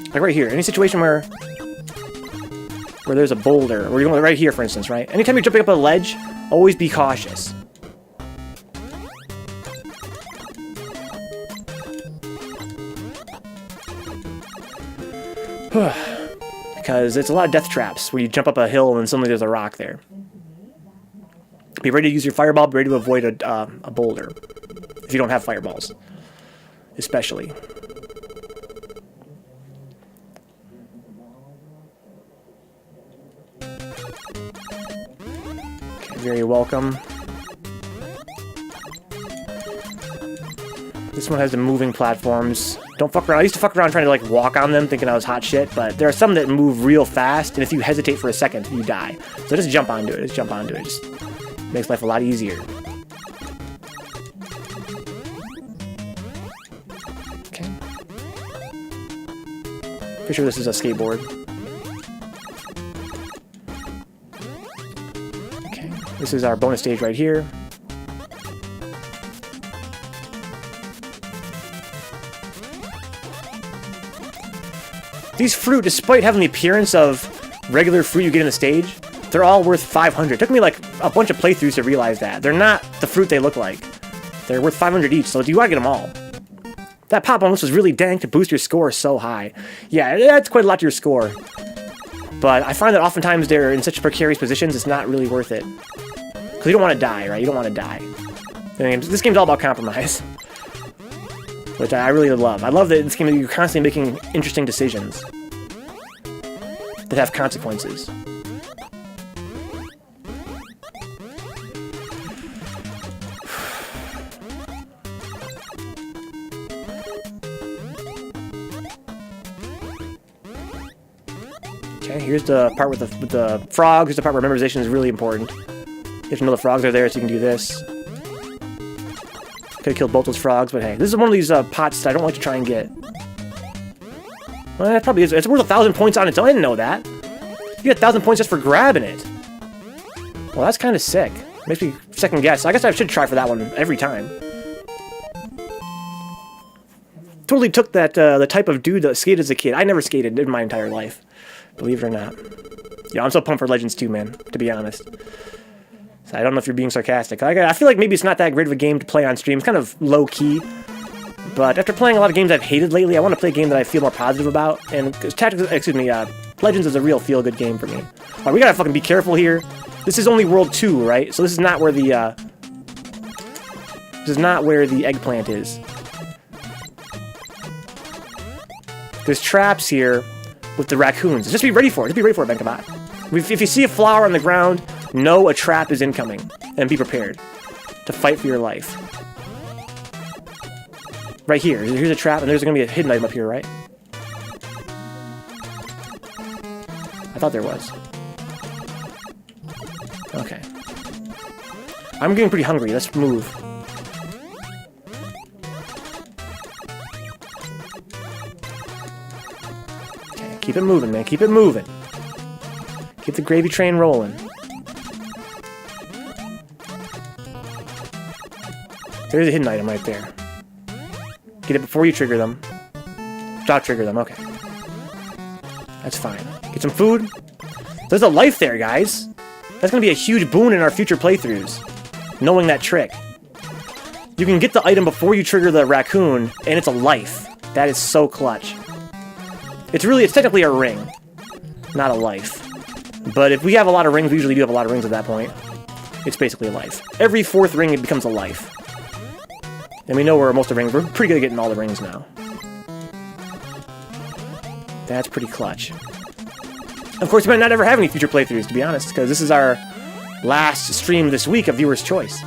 Speaker 1: Like right here, any situation where there's a boulder, or you're going right here, for instance, right? Anytime you're jumping up a ledge, always be cautious. Because it's a lot of death traps where you jump up a hill and then suddenly there's a rock there. Be ready to use your fireball, be ready to avoid a boulder. If you don't have fireballs. Especially. Okay, very welcome. This one has the moving platforms. Don't fuck around. I used to fuck around trying to like walk on them thinking I was hot shit, but there are some that move real fast, and if you hesitate for a second, you die. So just jump onto it. Just jump onto it. Just makes life a lot easier. Okay. Pretty sure this is a skateboard. Okay. This is our bonus stage right here. These fruit, despite having the appearance of regular fruit you get in the stage, they're all worth 500. It took me like a bunch of playthroughs to realize that. They're not the fruit they look like. They're worth 500 each, so you gotta get them all. That pop bonus was really dank to boost your score so high. Yeah, it adds quite a lot to your score. But I find that oftentimes they're in such precarious positions, it's not really worth it. Because you don't want to die, right? You don't want to die. This game's all about compromise. Which I really love. I love that in this game you're constantly making interesting decisions that have consequences. Okay, here's the part with the frogs. Here's the part where memorization is really important. You have to know the frogs are there so you can do this. Could have killed both those frogs, but hey, this is one of these pots that I don't like to try and get. Well, that probably is. It's worth 1,000 points on its own. I didn't know that. You get 1,000 points just for grabbing it. Well, that's kind of sick. Makes me second guess. I guess I should try for that one every time. Totally took that the type of dude that skated as a kid. I never skated in my entire life, believe it or not. Yeah, I'm so pumped for Legends 2, man. To be honest. So I don't know if you're being sarcastic. I feel like maybe it's not that great of a game to play on stream. It's kind of low-key. But after playing a lot of games I've hated lately, I want to play a game that I feel more positive about. And Legends is a real feel-good game for me. Alright, we gotta fucking be careful here. This is only World 2, right? So this is not where the eggplant is. There's traps here with the raccoons. Just be ready for it. Just be ready for it, Vencabot. If you see a flower on the ground, know a trap is incoming, and be prepared to fight for your life. Right here. Here's a trap, and there's going to be a hidden item up here, right? I thought there was. Okay. I'm getting pretty hungry. Let's move. Okay, keep it moving, man. Keep it moving. Keep the gravy train rolling. There's a hidden item right there. Get it before you trigger them. Stop trigger them, okay. That's fine. Get some food. There's a life there, guys. That's gonna be a huge boon in our future playthroughs. Knowing that trick. You can get the item before you trigger the raccoon, and it's a life. That is so clutch. It's technically a ring, not a life. But if we have a lot of rings, we usually do have a lot of rings at that point. It's basically a life. Every 4th ring, it becomes a life. And we know where most of the rings... We're pretty good at getting all the rings now. That's pretty clutch. Of course, we might not ever have any future playthroughs, to be honest, because this is our last stream this week of Viewer's Choice.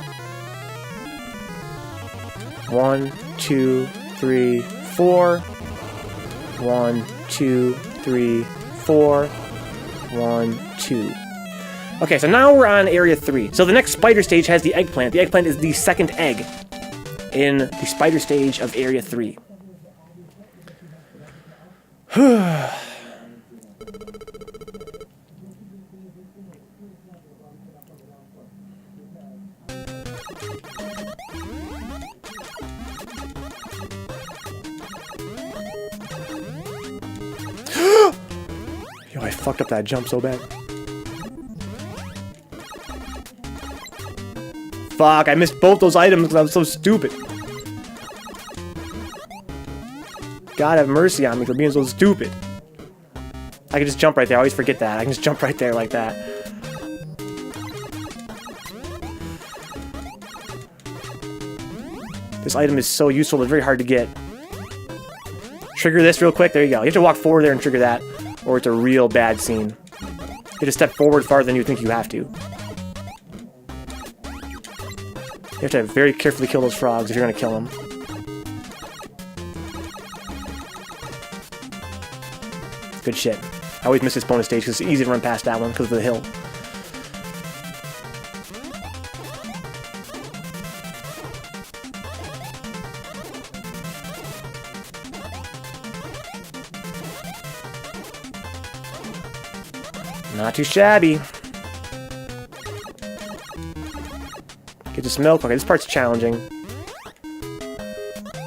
Speaker 1: 1, 2, 3, 4. 1, 2, 3, 4. 1, 2. Okay, so now we're on Area 3. So the next spider stage has the eggplant. The eggplant is the second egg in the spider stage of Area 3. Yo, I fucked up that jump so bad. Fuck, I missed both those items because I'm so stupid. God have mercy on me for being so stupid. I can just jump right there. I always forget that. I can just jump right there like that. This item is so useful, but very hard to get. Trigger this real quick. There you go. You have to walk forward there and trigger that, or it's a real bad scene. You have to step forward farther than you think you have to. You have to very carefully kill those frogs if you're going to kill them. Good shit. I always miss this bonus stage because it's easy to run past that one because of the hill. Not too shabby. Get this milk. Okay, this part's challenging.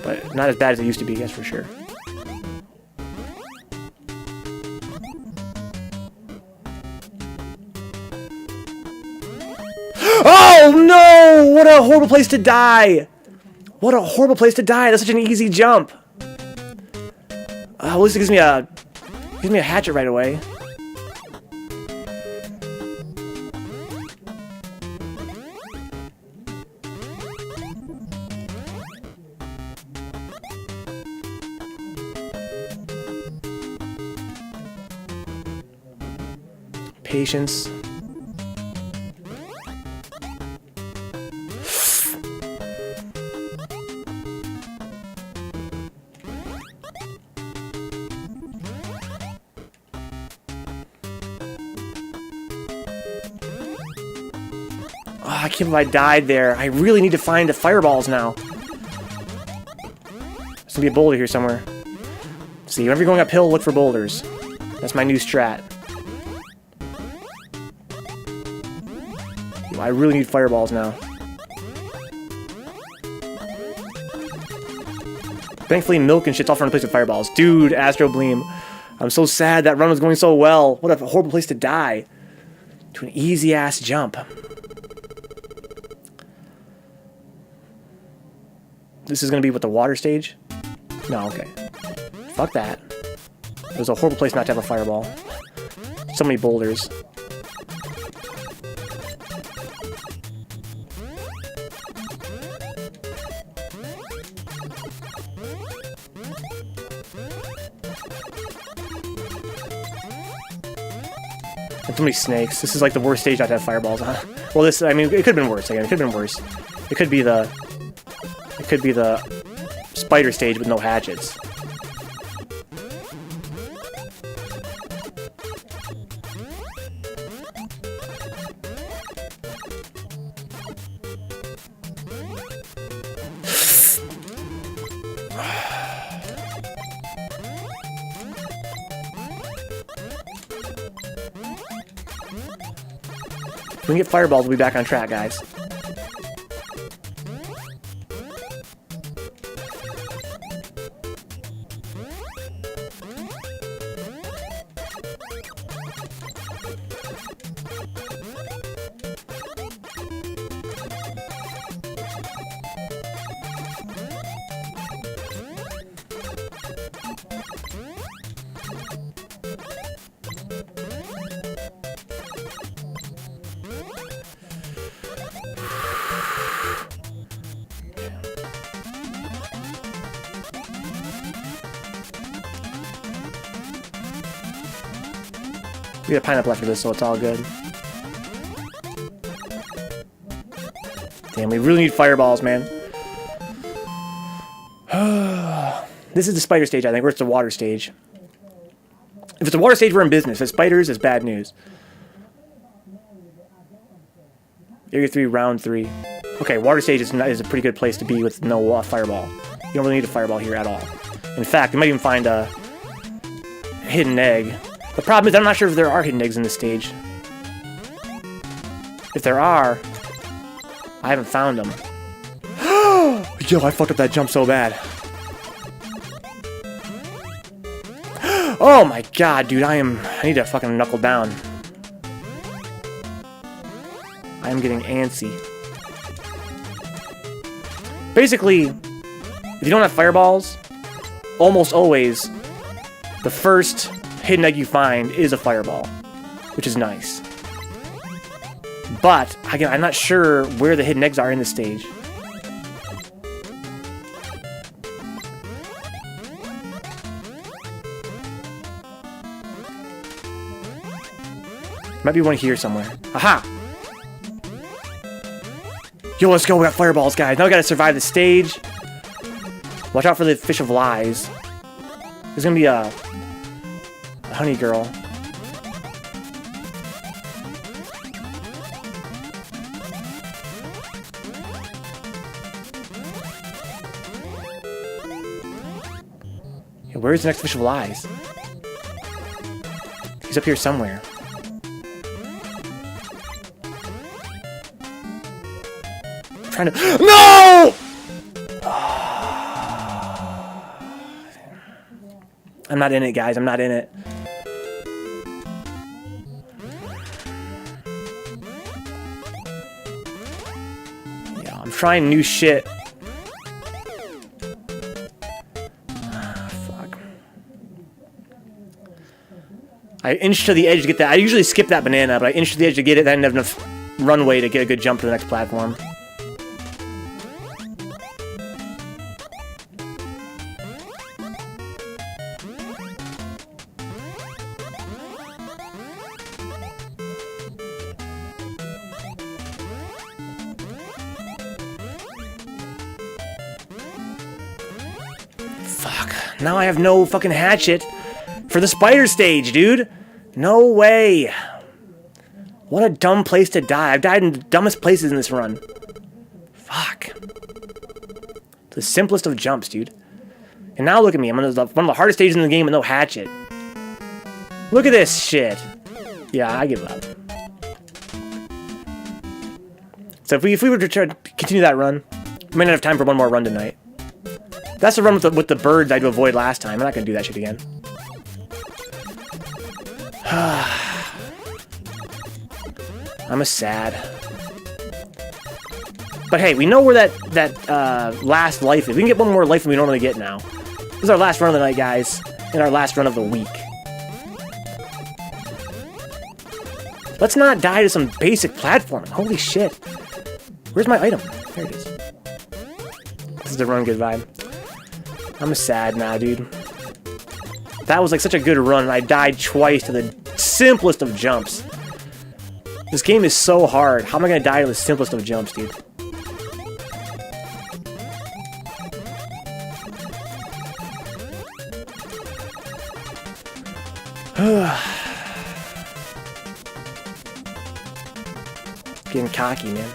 Speaker 1: But not as bad as it used to be, that's for sure. Oh no! What a horrible place to die! What a horrible place to die! That's such an easy jump. At least it gives me a hatchet right away. Patience. Oh, I can't believe I died there. I really need to find the fireballs now. There's gonna be a boulder here somewhere. See, whenever you're going uphill, look for boulders. That's my new strat. I really need fireballs now. Thankfully, milk and shit's all from a place with fireballs. Dude, Astro Bleem. I'm so sad that run was going so well. What a horrible place to die. To an easy-ass jump. This is going to be what, the water stage? No, okay. Fuck that. It was a horrible place not to have a fireball. So many boulders. And too many snakes. This is like the worst stage not to have fireballs on. Well, this, I mean, it could have been worse again. It could have been worse. It could be the spider stage with no hatchets. If we can get fireballs, we'll be back on track, guys. We got a pineapple after this, so it's all good. Damn, we really need fireballs, man. This is the spider stage, I think, or it's the water stage. If it's the water stage, we're in business. If it's spiders, it's bad news. Area 3, round 3. Okay, water stage is a pretty good place to be with no fireball. You don't really need a fireball here at all. In fact, you might even find a hidden egg. The problem is I'm not sure if there are hidden eggs in this stage. If there are, I haven't found them. Yo, I fucked up that jump so bad. Oh my god, dude, I need to fucking knuckle down. I am getting antsy. Basically, if you don't have fireballs, almost always, the first hidden egg you find is a fireball, which is nice. But, again, I'm not sure where the hidden eggs are in this stage. Might be one here somewhere. Aha! Yo, let's go. We got fireballs, guys. Now we gotta survive the stage. Watch out for the fish of lies. There's gonna be a honey girl. Yeah, where's the next fish of lies? He's up here somewhere. Trying to no! I'm not in it, guys. I'm not in it. Yeah, I'm trying new shit. Fuck. I inched to the edge to get that. I usually skip that banana, but I inched to the edge to get it. Then I didn't have enough runway to get a good jump to the next platform. Fuck. Now I have no fucking hatchet for the spider stage, dude. No way. What a dumb place to die. I've died in the dumbest places in this run. Fuck. The simplest of jumps, dude. And now look at me. I'm on one of the hardest stages in the game with no hatchet. Look at this shit. Yeah, I give up. So if we were to try to continue that run, we might not have time for one more run tonight. That's the run with the birds I had to avoid last time. I'm not going to do that shit again. I'm a sad. But hey, we know where that last life is. We can get one more life than we normally get now. This is our last run of the night, guys. And our last run of the week. Let's not die to some basic platforming. Holy shit. Where's my item? There it is. This is the run good vibe. I'm sad now, dude. That was like such a good run, and I died twice to the simplest of jumps. This game is so hard. How am I gonna die to the simplest of jumps, dude? Getting cocky, man.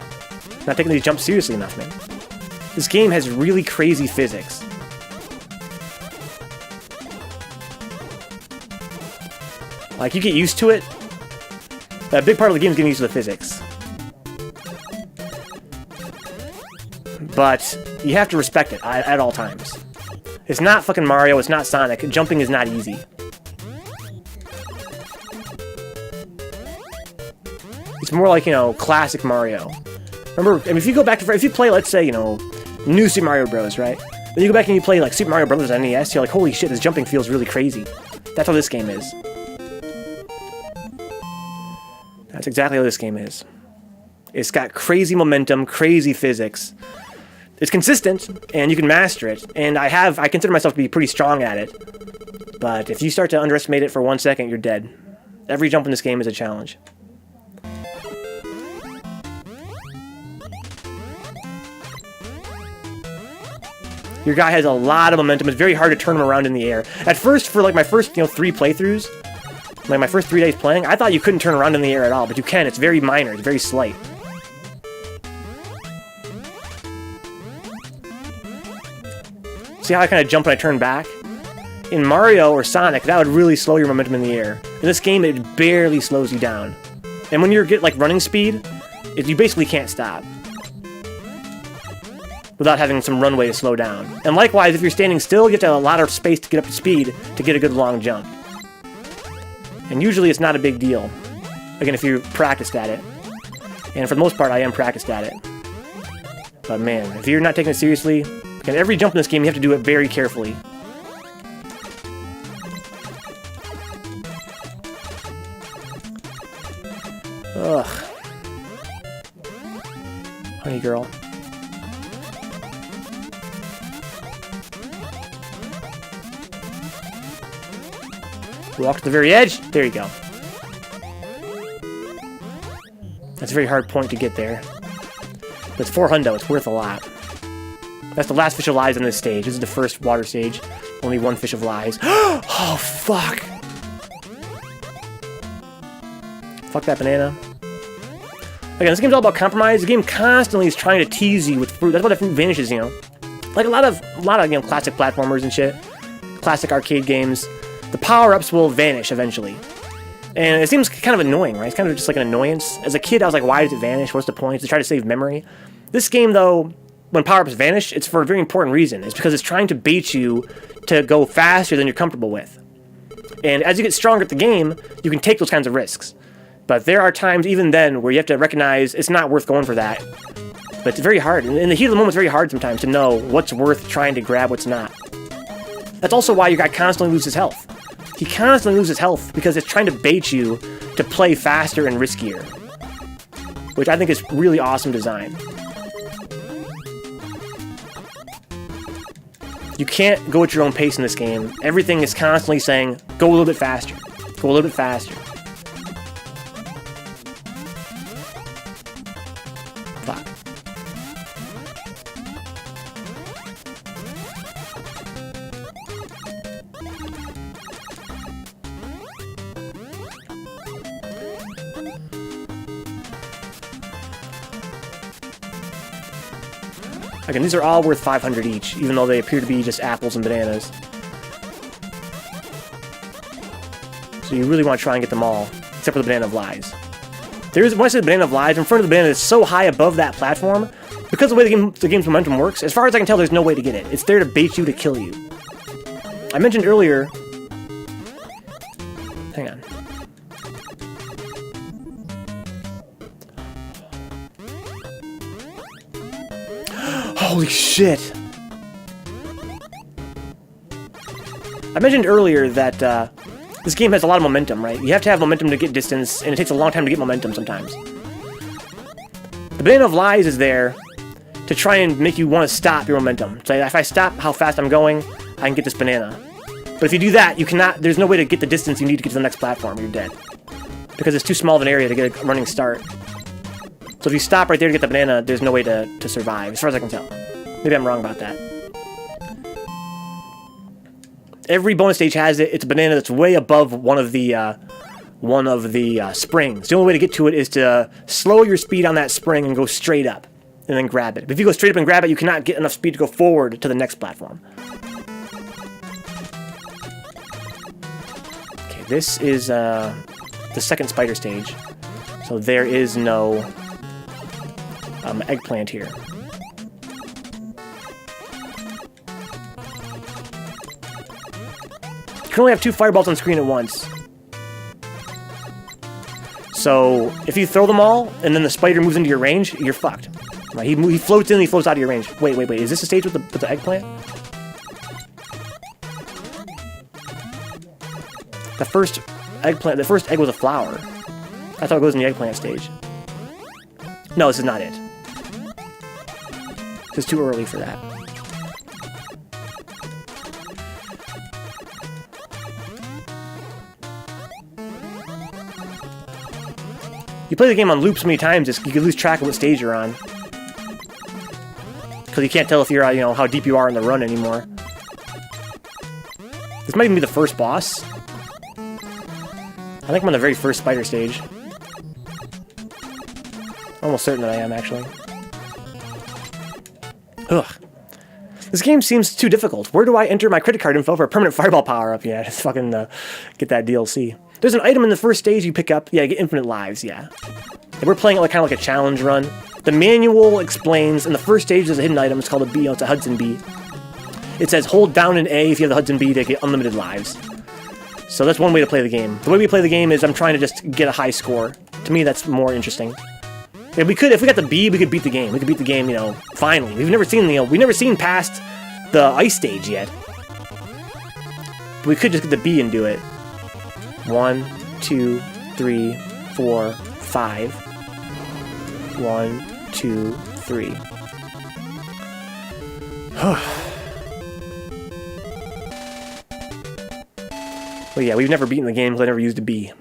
Speaker 1: Not taking these jumps seriously enough, man. This game has really crazy physics. Like, you get used to it. A big part of the game is getting used to the physics. But you have to respect it at all times. It's not fucking Mario, it's not Sonic. Jumping is not easy. It's more like, you know, classic Mario. Remember, I mean, if you go back to, if you play, let's say, you know, new Super Mario Bros., right? Then you go back and you play, like, Super Mario Bros. On NES, you're like, holy shit, this jumping feels really crazy. That's how this game is. That's exactly how this game is. It's got crazy momentum, crazy physics. It's consistent, and you can master it. And I consider myself to be pretty strong at it. But if you start to underestimate it for 1 second, you're dead. Every jump in this game is a challenge. Your guy has a lot of momentum. It's very hard to turn him around in the air. At first, for like my first 3 playthroughs, like my first 3 days playing, I thought you couldn't turn around in the air at all, but you can. It's very minor. It's very slight. See how I kind of jump when I turn back? In Mario or Sonic, that would really slow your momentum in the air. In this game, it barely slows you down. And when you get like running speed, you basically can't stop without having some runway to slow down. And likewise, if you're standing still, you have to have a lot of space to get up to speed to get a good long jump. And usually it's not a big deal. Again, if you practiced at it. And for the most part, I am practiced at it. But man, if you're not taking it seriously, again, every jump in this game, you have to do it very carefully. Ugh. Honey girl. Walk to the very edge. There you go. That's a very hard point to get there. But it's 4 hundo. It's worth a lot. That's the last fish of lies on this stage. This is the first water stage. Only 1 fish of lies. Oh, fuck. Fuck that banana. Again, this game's all about compromise. The game constantly is trying to tease you with fruit. That's why the fruit vanishes, you know. Like a lot of classic platformers and shit. Classic arcade games. The power-ups will vanish eventually. And it seems kind of annoying, right? It's kind of just like an annoyance. As a kid, I was like, why does it vanish? What's the point? To try to save memory. This game, though, when power-ups vanish, it's for a very important reason. It's because it's trying to bait you to go faster than you're comfortable with. And as you get stronger at the game, you can take those kinds of risks. But there are times, even then, where you have to recognize it's not worth going for that. But it's very hard. In the heat of the moment, it's very hard sometimes to know what's worth trying to grab, what's not. That's also why your guy constantly loses health. He constantly loses health because it's trying to bait you to play faster and riskier. Which I think is really awesome design. You can't go at your own pace in this game. Everything is constantly saying, go a little bit faster. Go a little bit faster. Fuck. Again, these are all worth 500 each, even though they appear to be just apples and bananas. So you really want to try and get them all, except for the Banana of Lies. When I say the Banana of Lies, in front of the banana is so high above that platform, because of the way the game's momentum works, as far as I can tell, there's no way to get it. It's there to bait you to kill you. I mentioned earlier... Hang on. Holy shit! I mentioned earlier that this game has a lot of momentum, right? You have to have momentum to get distance, and it takes a long time to get momentum sometimes. The Banana of Lies is there to try and make you want to stop your momentum. So if I stop how fast I'm going, I can get this banana. But if you do that, you cannot. There's no way to get the distance you need to get to the next platform, or you're dead. Because it's too small of an area to get a running start. So if you stop right there to get the banana, there's no way to survive, as far as I can tell. Maybe I'm wrong about that. Every bonus stage has it. It's a banana that's way above one of the springs. The only way to get to it is to slow your speed on that spring and go straight up, and then grab it. But if you go straight up and grab it, you cannot get enough speed to go forward to the next platform. Okay, this is the second spider stage, so there is no eggplant here. You can only have 2 fireballs on screen at once. So, if you throw them all, and then the spider moves into your range, you're fucked. Right? He floats in and he floats out of your range. Wait. Is this a stage with the eggplant? The first egg was a flower. I thought it goes in the eggplant stage. No, this is not it. It's too early for that. You play the game on loop so many times, you can lose track of what stage you're on. Because you can't tell if you're, you know, how deep you are in the run anymore. This might even be the first boss. I think I'm on the very first spider stage. Almost certain that I am, actually. Ugh. This game seems too difficult. Where do I enter my credit card info for a permanent fireball power-up? Yeah, just fucking get that DLC. There's an item in the first stage you pick up. Yeah, you get infinite lives, yeah. And we're playing it like kind of like a challenge run. The manual explains, in the first stage there's a hidden item. It's called a bee. It's a Hudson bee. It says hold down an A if you have the Hudson bee to get unlimited lives. So that's one way to play the game. The way we play the game is I'm trying to just get a high score. To me, that's more interesting. If we got the B, we could beat the game. We could beat the game, you know, finally. We've never seen past the ice stage yet. But we could just get the B and do it. 1, 2, 3, 4, 5. 1, 2, 3. Well, yeah, we've never beaten the game because I never used a B.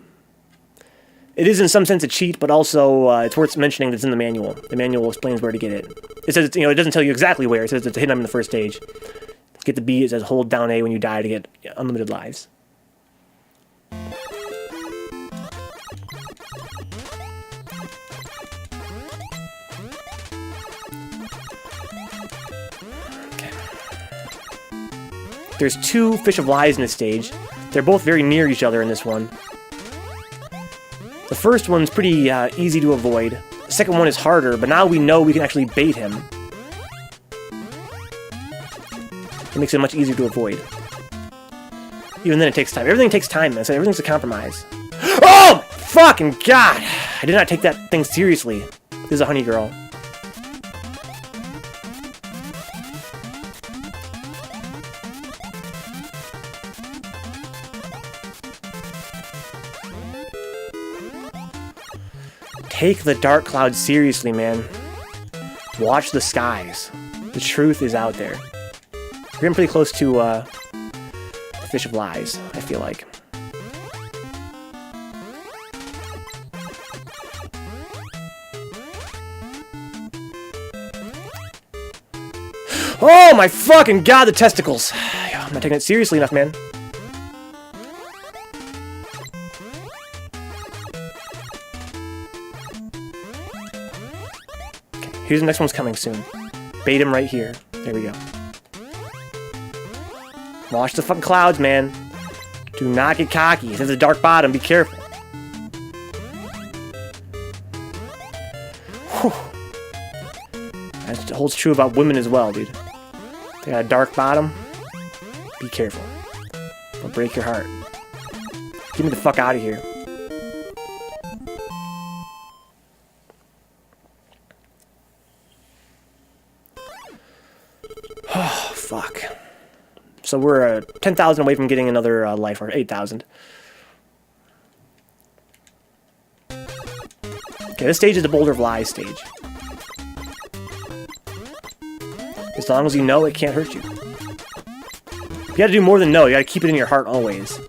Speaker 1: It is in some sense a cheat, but also it's worth mentioning that it's in the manual. The manual explains where to get it. It says, you know, it doesn't tell you exactly where. It says it's a hidden item in the first stage. To get the B, it says hold down A when you die to get unlimited lives. Okay. There's 2 Fish of Lies in this stage. They're both very near each other in this one. The first one's pretty easy to avoid. The second one is harder, but now we know we can actually bait him. It makes it much easier to avoid. Even then it takes time. Everything takes time, man. So everything's a compromise. Oh! Fucking God! I did not take that thing seriously. This is a honey girl. Take the dark cloud seriously, man. Watch the skies. The truth is out there. We're getting pretty close to the Fish of Lies, I feel like. Oh my fucking God, the testicles! I'm not taking it seriously enough, man. Here's the next one's coming soon. Bait him right here. There we go. Watch the fucking clouds, man. Do not get cocky. It has a dark bottom. Be careful. Whew. That holds true about women as well, dude. They got a dark bottom. Be careful. They'll break your heart. Get me the fuck out of here. Oh, fuck. So we're 10,000 away from getting another life, or 8,000. Okay, this stage is the Boulder of Lies stage. As long as you know, it can't hurt you. You gotta do more than know, you gotta keep it in your heart always.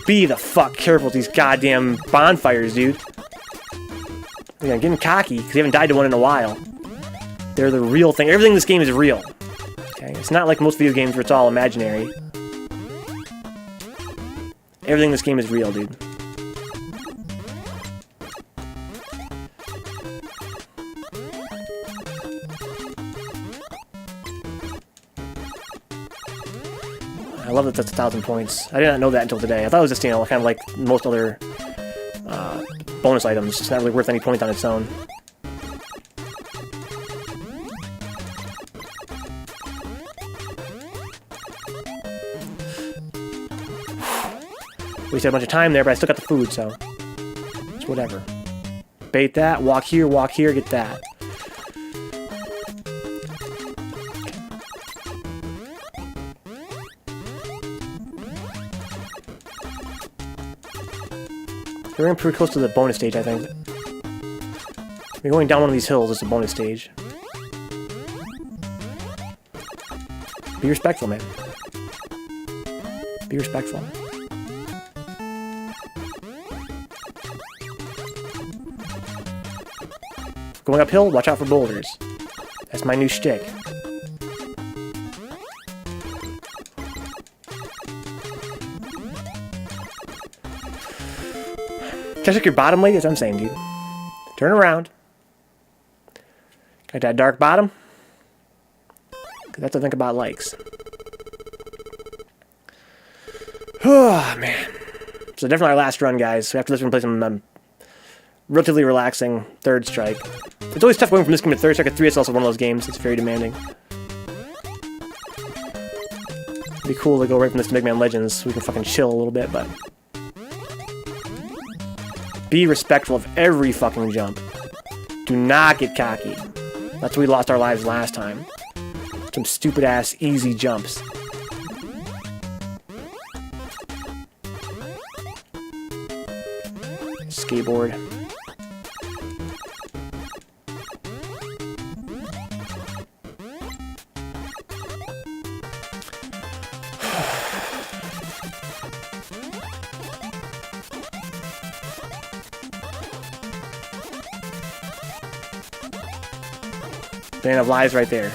Speaker 1: Be the fuck careful with these goddamn bonfires, dude. Yeah, getting cocky, because you haven't died to one in a while. They're the real thing. Everything in this game is real. Okay, it's not like most video games where it's all imaginary. Everything in this game is real, dude. I love that that's 1,000 points. I did not know that until today. I thought it was just, you know, kind of like most other bonus items. It's not really worth any point on its own. Wasted a bunch of time there, but I still got the food, so it's whatever. Bait that, walk here, get that. We're getting pretty close to the bonus stage, I think. We're going down one of these hills, it's a bonus stage. Be respectful, man. Be respectful. Going uphill, watch out for boulders. That's my new shtick. Check your bottom, lady. That's what I'm saying, dude. Turn around. Got that dark bottom? Because that's what Vencabot likes. Oh, man. So definitely our last run, guys. So after this, we're going to play some relatively relaxing third strike. It's always tough going from this game to third strike. At 3 is also one of those games. It's very demanding. It'd be cool to go right from this to Mega Man Legends so we can fucking chill a little bit, but... Be respectful of every fucking jump. Do not get cocky. That's where we lost our lives last time. Some stupid-ass easy jumps. Skateboard. Band of lives right there.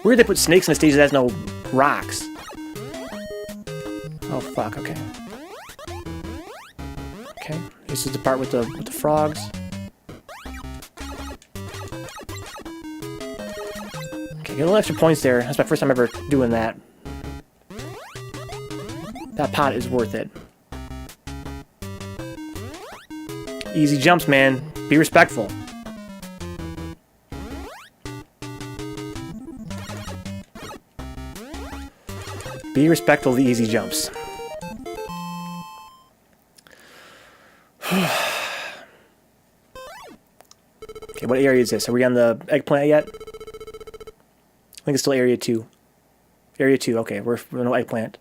Speaker 1: Weird they put snakes in a stage that has no rocks. Oh fuck, okay. Okay, this is the part with the frogs. Okay, get a little extra points there. That's my first time ever doing that. That pot is worth it. Easy jumps, man. Be respectful. Be respectful of the easy jumps. Okay, what area is this? Are we on the eggplant yet? I think it's still area 2. Area 2, okay, we're on the eggplant.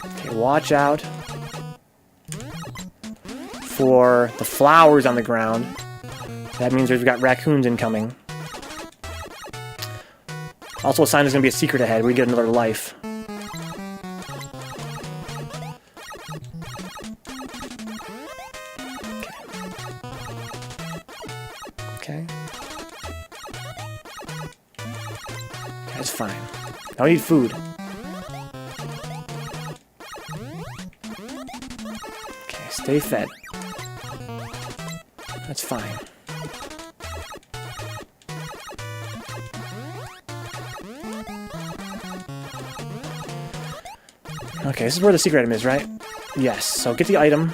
Speaker 1: Okay, watch out for the flowers on the ground. That means we've got raccoons incoming. Also a sign there's going to be a secret ahead where you get another life. Okay. That's fine. Now we need food. Okay, stay fed. That's fine. Okay, this is where the secret item is, right? Yes. So get the item,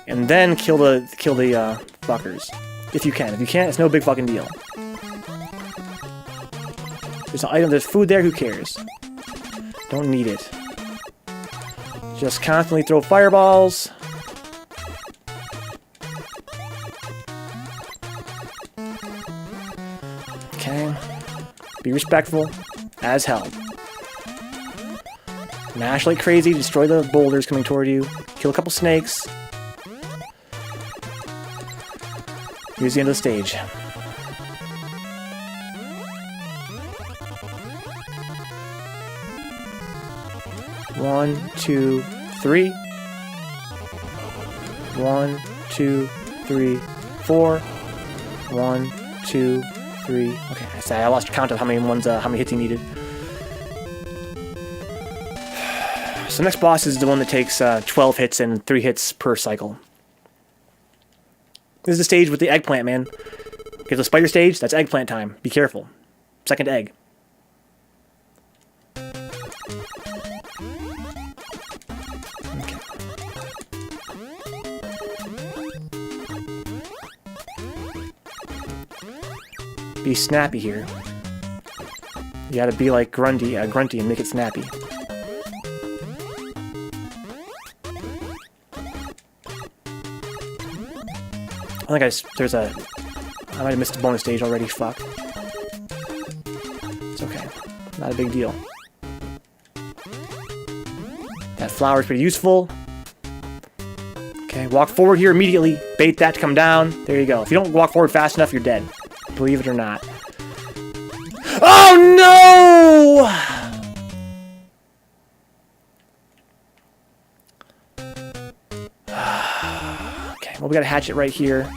Speaker 1: and then kill the fuckers, if you can. If you can't, it's no big fucking deal. There's an item. There's food there. Who cares? Don't need it. Just constantly throw fireballs. Okay. Be respectful as hell. Mash like crazy, destroy the boulders coming toward you, kill a couple snakes. Here's the end of the stage. One, two, three. 1, 2, 3, 4. 1, 2, 3. Okay, I lost count of how many hits he needed. So the next boss is the one that takes 12 hits and 3 hits per cycle. This is the stage with the eggplant, man. Okay, the spider stage, that's eggplant time. Be careful. Second egg. Okay. Be snappy here. You gotta be like Grunty and make it snappy. I think there's a... I might have missed a bonus stage already, fuck. It's okay. Not a big deal. That flower's pretty useful. Okay, walk forward here immediately. Bait that to come down. There you go. If you don't walk forward fast enough, you're dead. Believe it or not. Oh no! Okay, well we got a hatchet right here.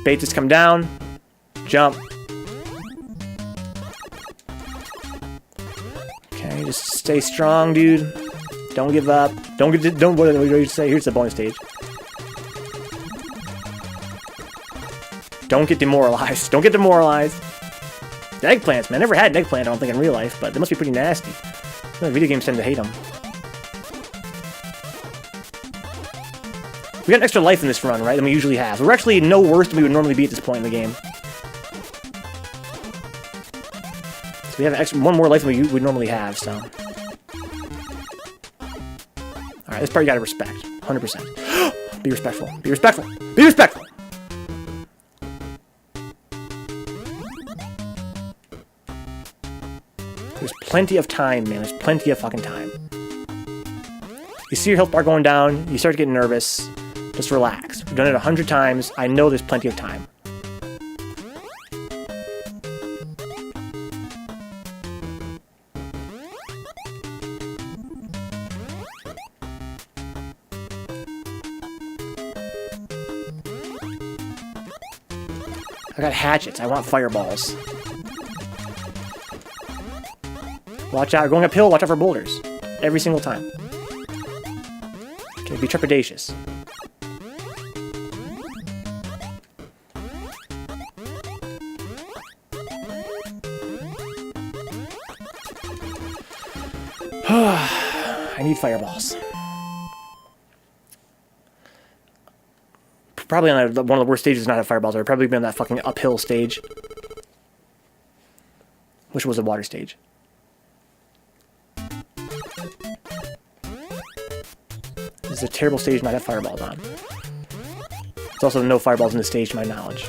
Speaker 1: Bait this come down. Jump. Okay, just stay strong, dude. Don't give up. What do you say? Here's the bonus stage. Don't get demoralized. Don't get demoralized. The eggplants, man. I never had an eggplant, I don't think, in real life, but they must be pretty nasty. Video games tend to hate them. We got an extra life in this run, right, than we usually have. We're actually no worse than we would normally be at this point in the game. So we have one more life than we would normally have, so... Alright, this part you gotta respect. 100%. Be respectful. Be respectful. Be respectful! There's plenty of time, man. There's plenty of fucking time. You see your health bar going down, you start to get nervous. Just relax. We've done it 100 times. I know there's plenty of time. I got hatchets. I want fireballs. Watch out. We're going uphill. Watch out for boulders. Every single time. Okay, be trepidatious. I need fireballs. Probably on one of the worst stages to not have fireballs. I'd probably been on that fucking uphill stage. Which was a water stage. This is a terrible stage to not have fireballs on. There's also no fireballs in this stage to my knowledge.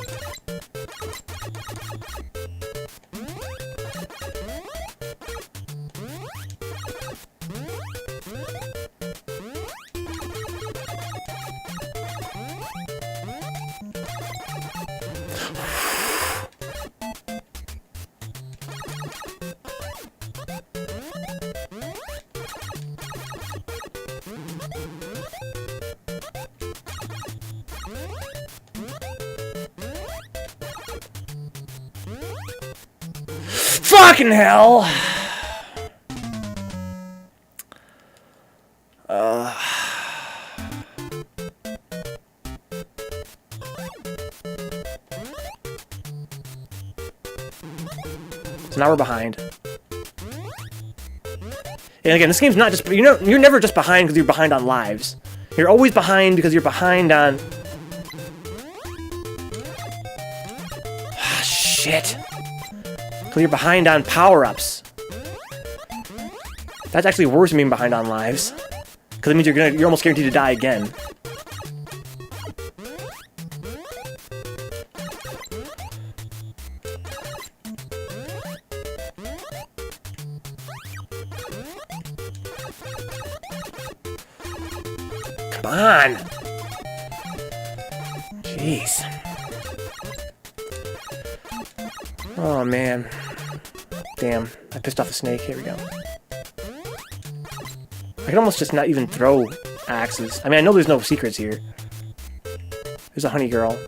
Speaker 1: Fucking hell! So now we're behind. And again, this game's not just... You're never just behind because you're behind on lives. You're always behind because you're behind on... Shit. Because you're behind on power-ups. That's actually worse than being behind on lives. Because it means you're almost guaranteed to die again. Come on! Jeez. Oh, man. Damn. I pissed off the snake. Here we go. I can almost just not even throw axes. I mean, I know there's no secrets here. There's a honey girl.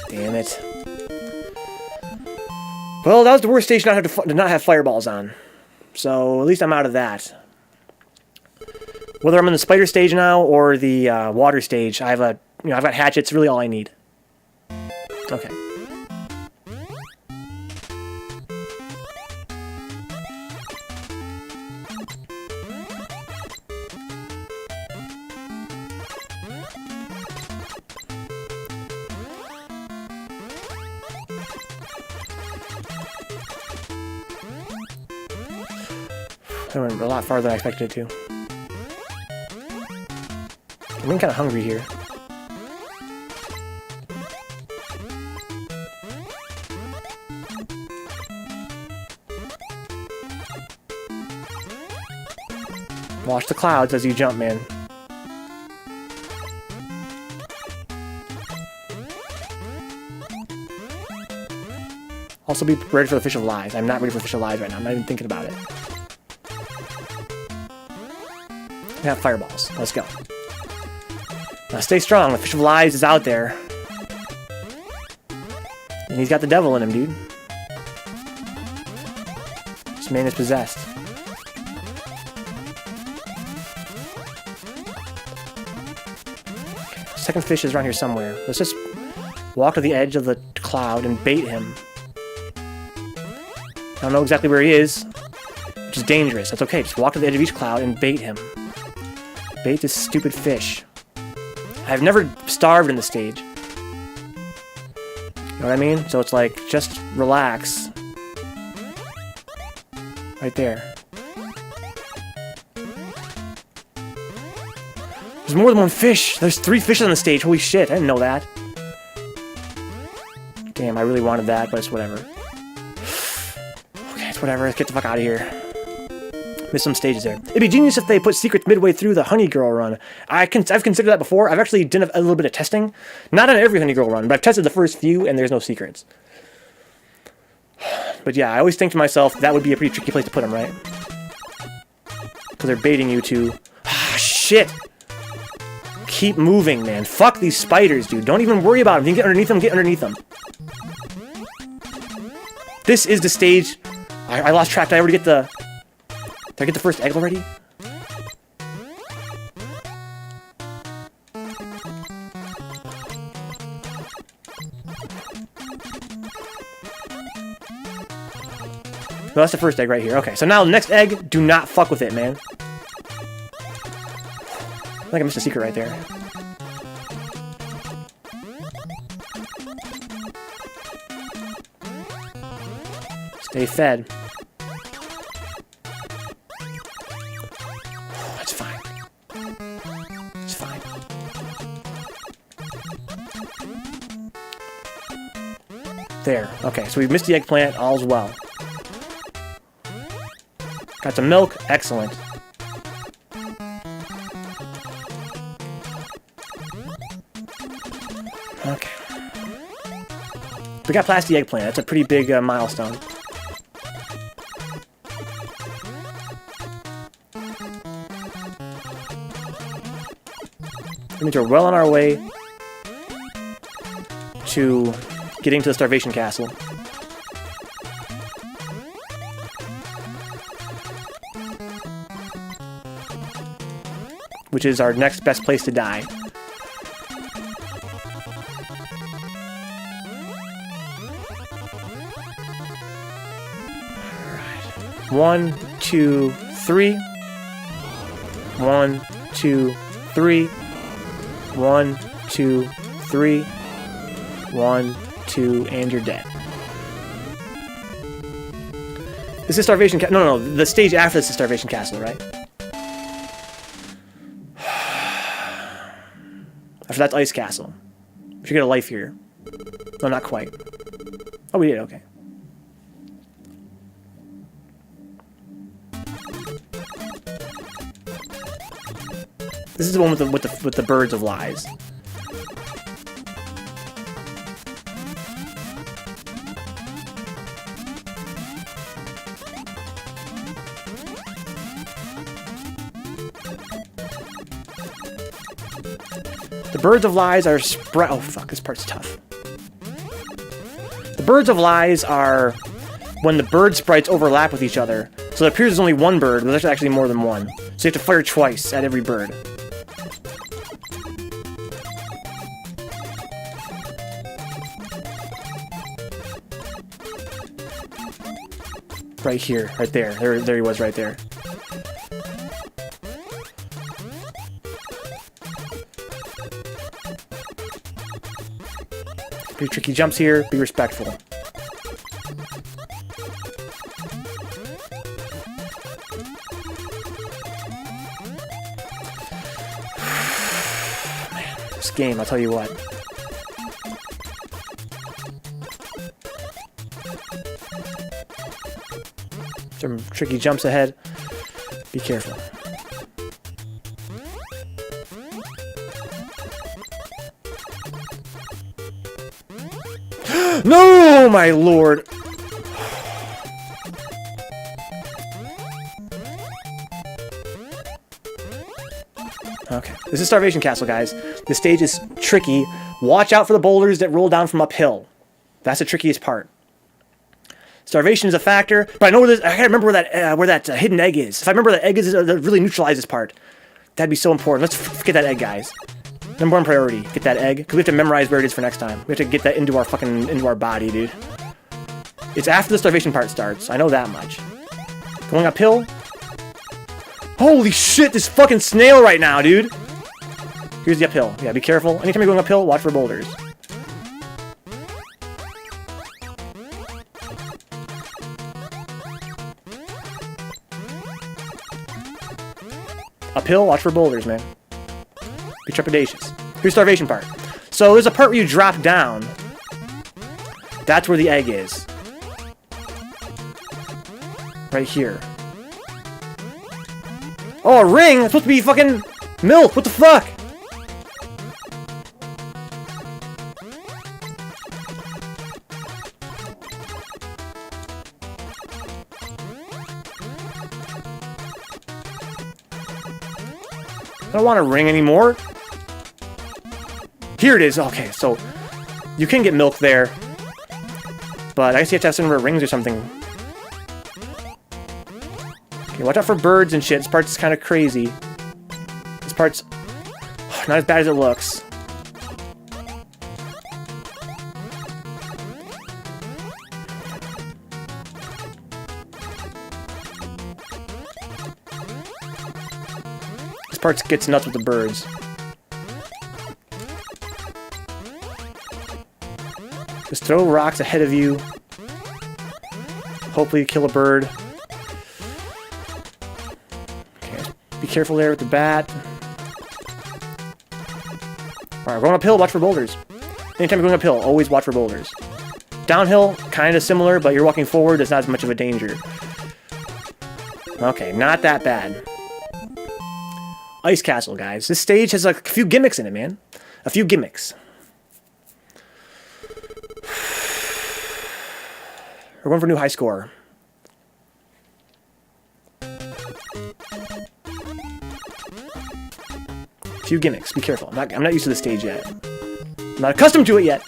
Speaker 1: Damn it. Well, that was the worst stage to not have fireballs on. So, at least I'm out of that. Whether I'm in the spider stage now or the water stage, I've got hatchets, really all I need. Okay. It went a lot farther than I expected it to. I'm getting kind of hungry here. Watch the clouds as you jump, man. Also be ready for the Fish of Lies. I'm not ready for the Fish of Lies right now. I'm not even thinking about it. We have fireballs. Let's go. Now stay strong. The Fish of Lies is out there. And he's got the devil in him, dude. This man is possessed. Second fish is around here somewhere. Let's just walk to the edge of the cloud and bait him. I don't know exactly where he is, which is dangerous. That's okay. Just walk to the edge of each cloud and bait him. Bait this stupid fish. I've never starved in the stage. You know what I mean? So it's like, just relax. Right there. There's more than one fish. There's 3 fishes on the stage. Holy shit, I didn't know that. Damn, I really wanted that, but it's whatever. Okay, it's whatever. Let's get the fuck out of here. Missed some stages there. It'd be genius if they put secrets midway through the Honey Girl run. I've considered that before. I've actually done a little bit of testing. Not on every Honey Girl run, but I've tested the first few, and there's no secrets. But yeah, I always think to myself, that would be a pretty tricky place to put them, right? Because they're baiting you to... Ah, shit! Keep moving, man. Fuck these spiders, dude. Don't even worry about them. If you can get underneath them, get underneath them. This is the stage... I lost track. Did I already get the... Did I get the first egg already? No, that's the first egg right here. Okay, so now the next egg, do not fuck with it, man. I think I missed a secret right there. Stay fed. It's fine. It's fine. There. Okay, so we missed the eggplant. All's well. Got some milk. Excellent. Okay. We got past the eggplant. That's a pretty big milestone. That means we're well on our way to getting to the Starvation Castle. Which is our next best place to die. Alright. 1, 2, 3. 1, 2, 3. 1, 2, 3. 1, 2, and you're dead. This is Starvation Castle. No, the stage after this is Starvation Castle, right? After that's Ice Castle. We should get a life here. No, not quite. Oh, we did, okay. This is the one with the Birds of Lies. The Birds of Lies are oh fuck, this part's tough. The Birds of Lies are when the bird sprites overlap with each other. So it appears there's only one bird, but there's actually more than one. So you have to fire twice at every bird. Right here, right there. There he was right there. Pretty tricky jumps here. Be respectful. game, I'll tell you what. Some tricky jumps ahead. Be careful. No, my lord! Okay, this is Starvation Castle, guys. This stage is tricky. Watch out for the boulders that roll down from uphill. That's the trickiest part. Starvation is a factor, but I know I gotta remember where that hidden egg is. If I remember that egg is, that really neutralizes this part. That'd be so important. Let's get that egg, guys. Number one priority, get that egg, because we have to memorize where it is for next time. We have to get that into our body, dude. It's after the starvation part starts. I know that much. Going uphill. Holy shit, this fucking snail right now, dude. Here's the uphill. Yeah, be careful. Anytime you're going uphill, watch for boulders. Uphill, watch for boulders, man. Be trepidatious. Here's starvation part. So there's a part where you drop down. That's where the egg is. Right here. Oh, a ring? That's supposed to be fucking milk. What the fuck? I don't want a ring anymore. Here it is. Okay, so you can get milk there, but I guess you have to have some rings or something. Okay, watch out for birds and shit. This part's kind of crazy. This part's not as bad as it looks. This part gets nuts with the birds. Just throw rocks ahead of you. Hopefully you kill a bird. Okay, be careful there with the bat. Alright, we're going uphill, watch for boulders. Anytime you're going uphill, always watch for boulders. Downhill, kind of similar, but you're walking forward, it's not as much of a danger. Okay, not that bad. Ice Castle, guys. This stage has like a few gimmicks in it, man. A few gimmicks. We're going for a new high score. A few gimmicks. Be careful. I'm not used to the stage yet. I'm not accustomed to it yet.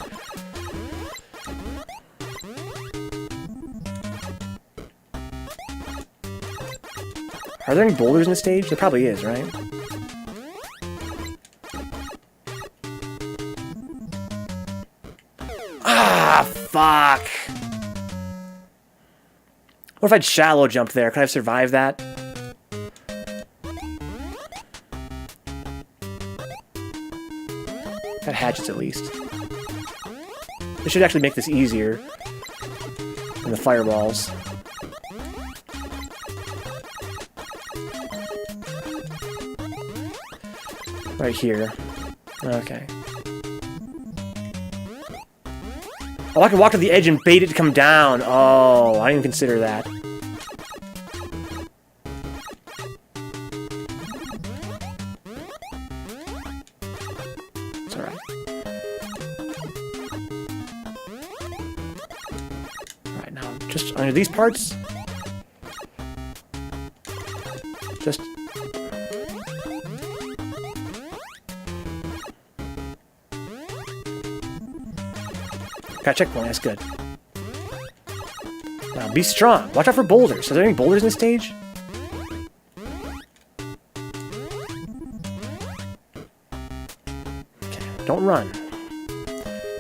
Speaker 1: Are there any boulders in the stage? There probably is, right? Ah, fuck. What if I'd shallow jumped there? Could I have survived that? Got hatchets at least. This should actually make this easier than the fireballs. Right here. Okay. Oh, I can walk to the edge and bait it to come down. Oh, I didn't even consider that. It's alright. Alright, now, just under these parts. Just... Got a checkpoint, that's good. Now, be strong. Watch out for boulders. Are there any boulders in this stage? Okay, don't run.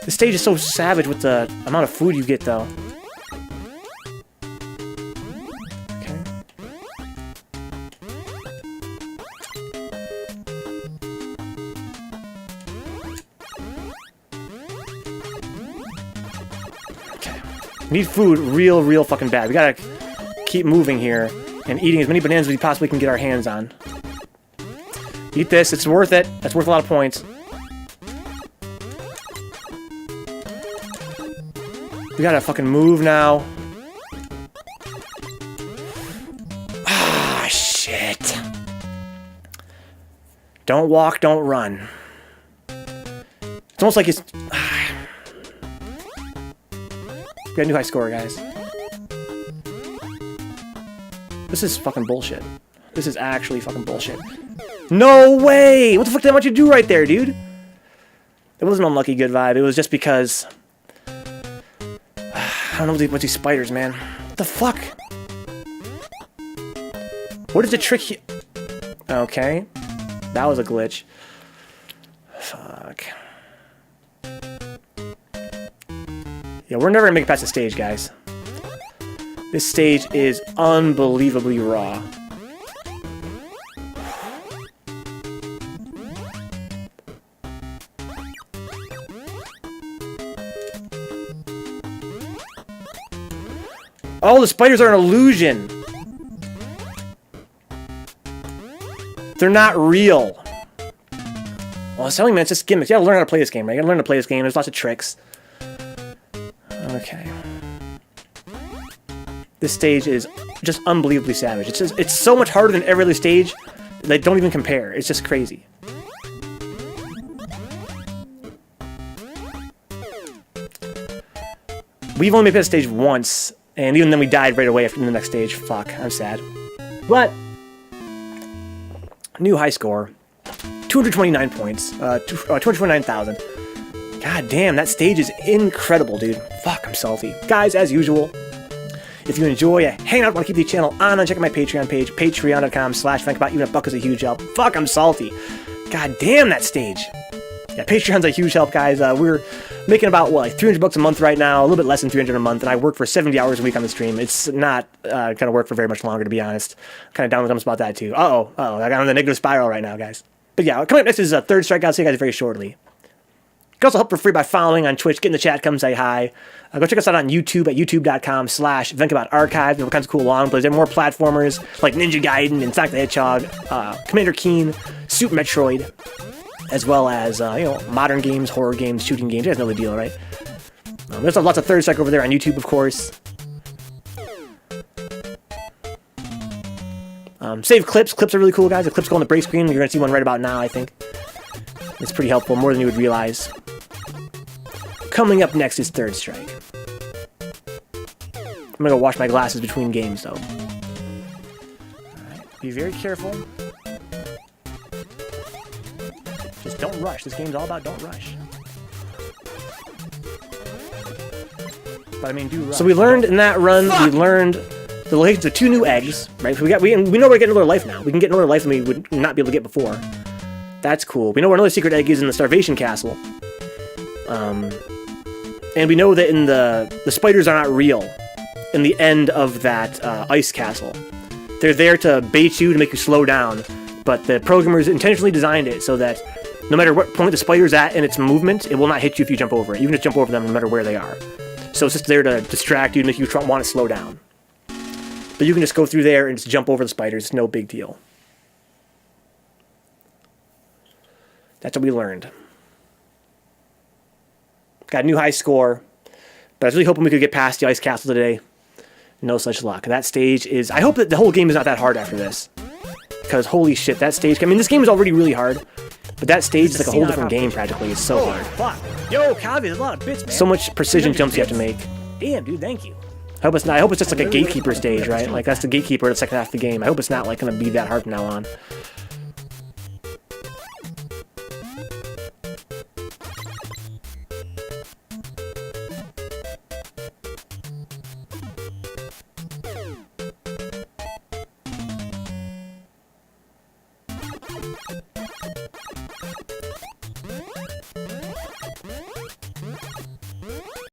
Speaker 1: This stage is so savage with the amount of food you get, though. Okay. Need food real fucking bad. We gotta keep moving here and eating as many bananas as we possibly can get our hands on. Eat this, it's worth it. That's worth a lot of points. We gotta fucking move now. Ah, shit. Don't walk, don't run. It's almost like it's... We got a new high score, guys. This is fucking bullshit. This is actually fucking bullshit. No way! What the fuck did I want you to do right there, dude? It wasn't an unlucky good vibe. It was just because... I don't know what these spiders, man. What the fuck? What is the trick here? Okay. That was a glitch. Fuck. Yeah, we're never gonna make it past the stage, guys. This stage is unbelievably raw. Oh, the spiders are an illusion. They're not real. Well, it's telling me it's just gimmicks. You gotta learn how to play this game, right? You gotta learn how to play this game. There's lots of tricks. Okay. This stage is just unbelievably savage. It's so much harder than every other stage. They don't even compare. It's just crazy. We've only made that stage once, and even then we died right away after the next stage. Fuck, I'm sad. But new high score, 229 points, 229,000. God damn, that stage is incredible, dude. Fuck, I'm salty. Guys, as usual, if you enjoy hanging out, want to keep the channel on, check out my Patreon page, patreon.com/Vencabot. Even a buck is a huge help. Fuck, I'm salty. God damn, that stage. Yeah, Patreon's a huge help, guys. We're making about, what, like 300 bucks a month right now, a little bit less than 300 a month, and I work for 70 hours a week on the stream. It's not gonna work for very much longer, to be honest. Kind of down the dumps about that, too. Uh-oh, I got on the negative spiral right now, guys. But yeah, coming up next is Third Strike. I'll see you guys very shortly. You can also help for free by following on Twitch, get in the chat, come say hi. Go check us out on YouTube at youtube.com/Vencabot Archive. There are all kinds of cool long plays. There are more platformers like Ninja Gaiden and Sonic the Hedgehog, Commander Keen, Super Metroid, as well as modern games, horror games, shooting games. You guys know the deal, right? There's lots of Third Strike over there on YouTube, of course. Save clips. Clips are really cool, guys. The clips go on the break screen. You're going to see one right about now, I think. It's pretty helpful, more than you would realize. Coming up next is Third Strike. I'm gonna go wash my glasses between games, though. Alright, be very careful. Just don't rush. This game's all about don't rush. But I mean, do rush. So we learned in that run, we learned the locations of 2 new eggs, right? So we know we're getting another life now. We can get another life than we would not be able to get before. That's cool. We know where another secret egg is in the Starvation Castle. And we know that in the spiders are not real in the end of that ice castle. They're there to bait you, to make you slow down, but the programmers intentionally designed it so that no matter what point the spider's at in its movement, it will not hit you if you jump over it. You can just jump over them no matter where they are. So it's just there to distract you and make you want to slow down. But you can just go through there and just jump over the spiders. It's no big deal. That's what we learned. Got a new high score, but I was really hoping we could get past the ice castle today. No such luck. That stage is... I hope that the whole game is not that hard after this. Because holy shit, that stage... I mean, this game is already really hard, but that stage is like a whole different game practically. It's so hard. Fuck. Yo, Kavi, there's a lot of bits, man. So much precision jumps you have to make. Damn, dude, thank you. I hope it's just like a gatekeeper stage, right? Like, that's the gatekeeper of the second half of the game. I hope it's not, like, going to be that hard from now on.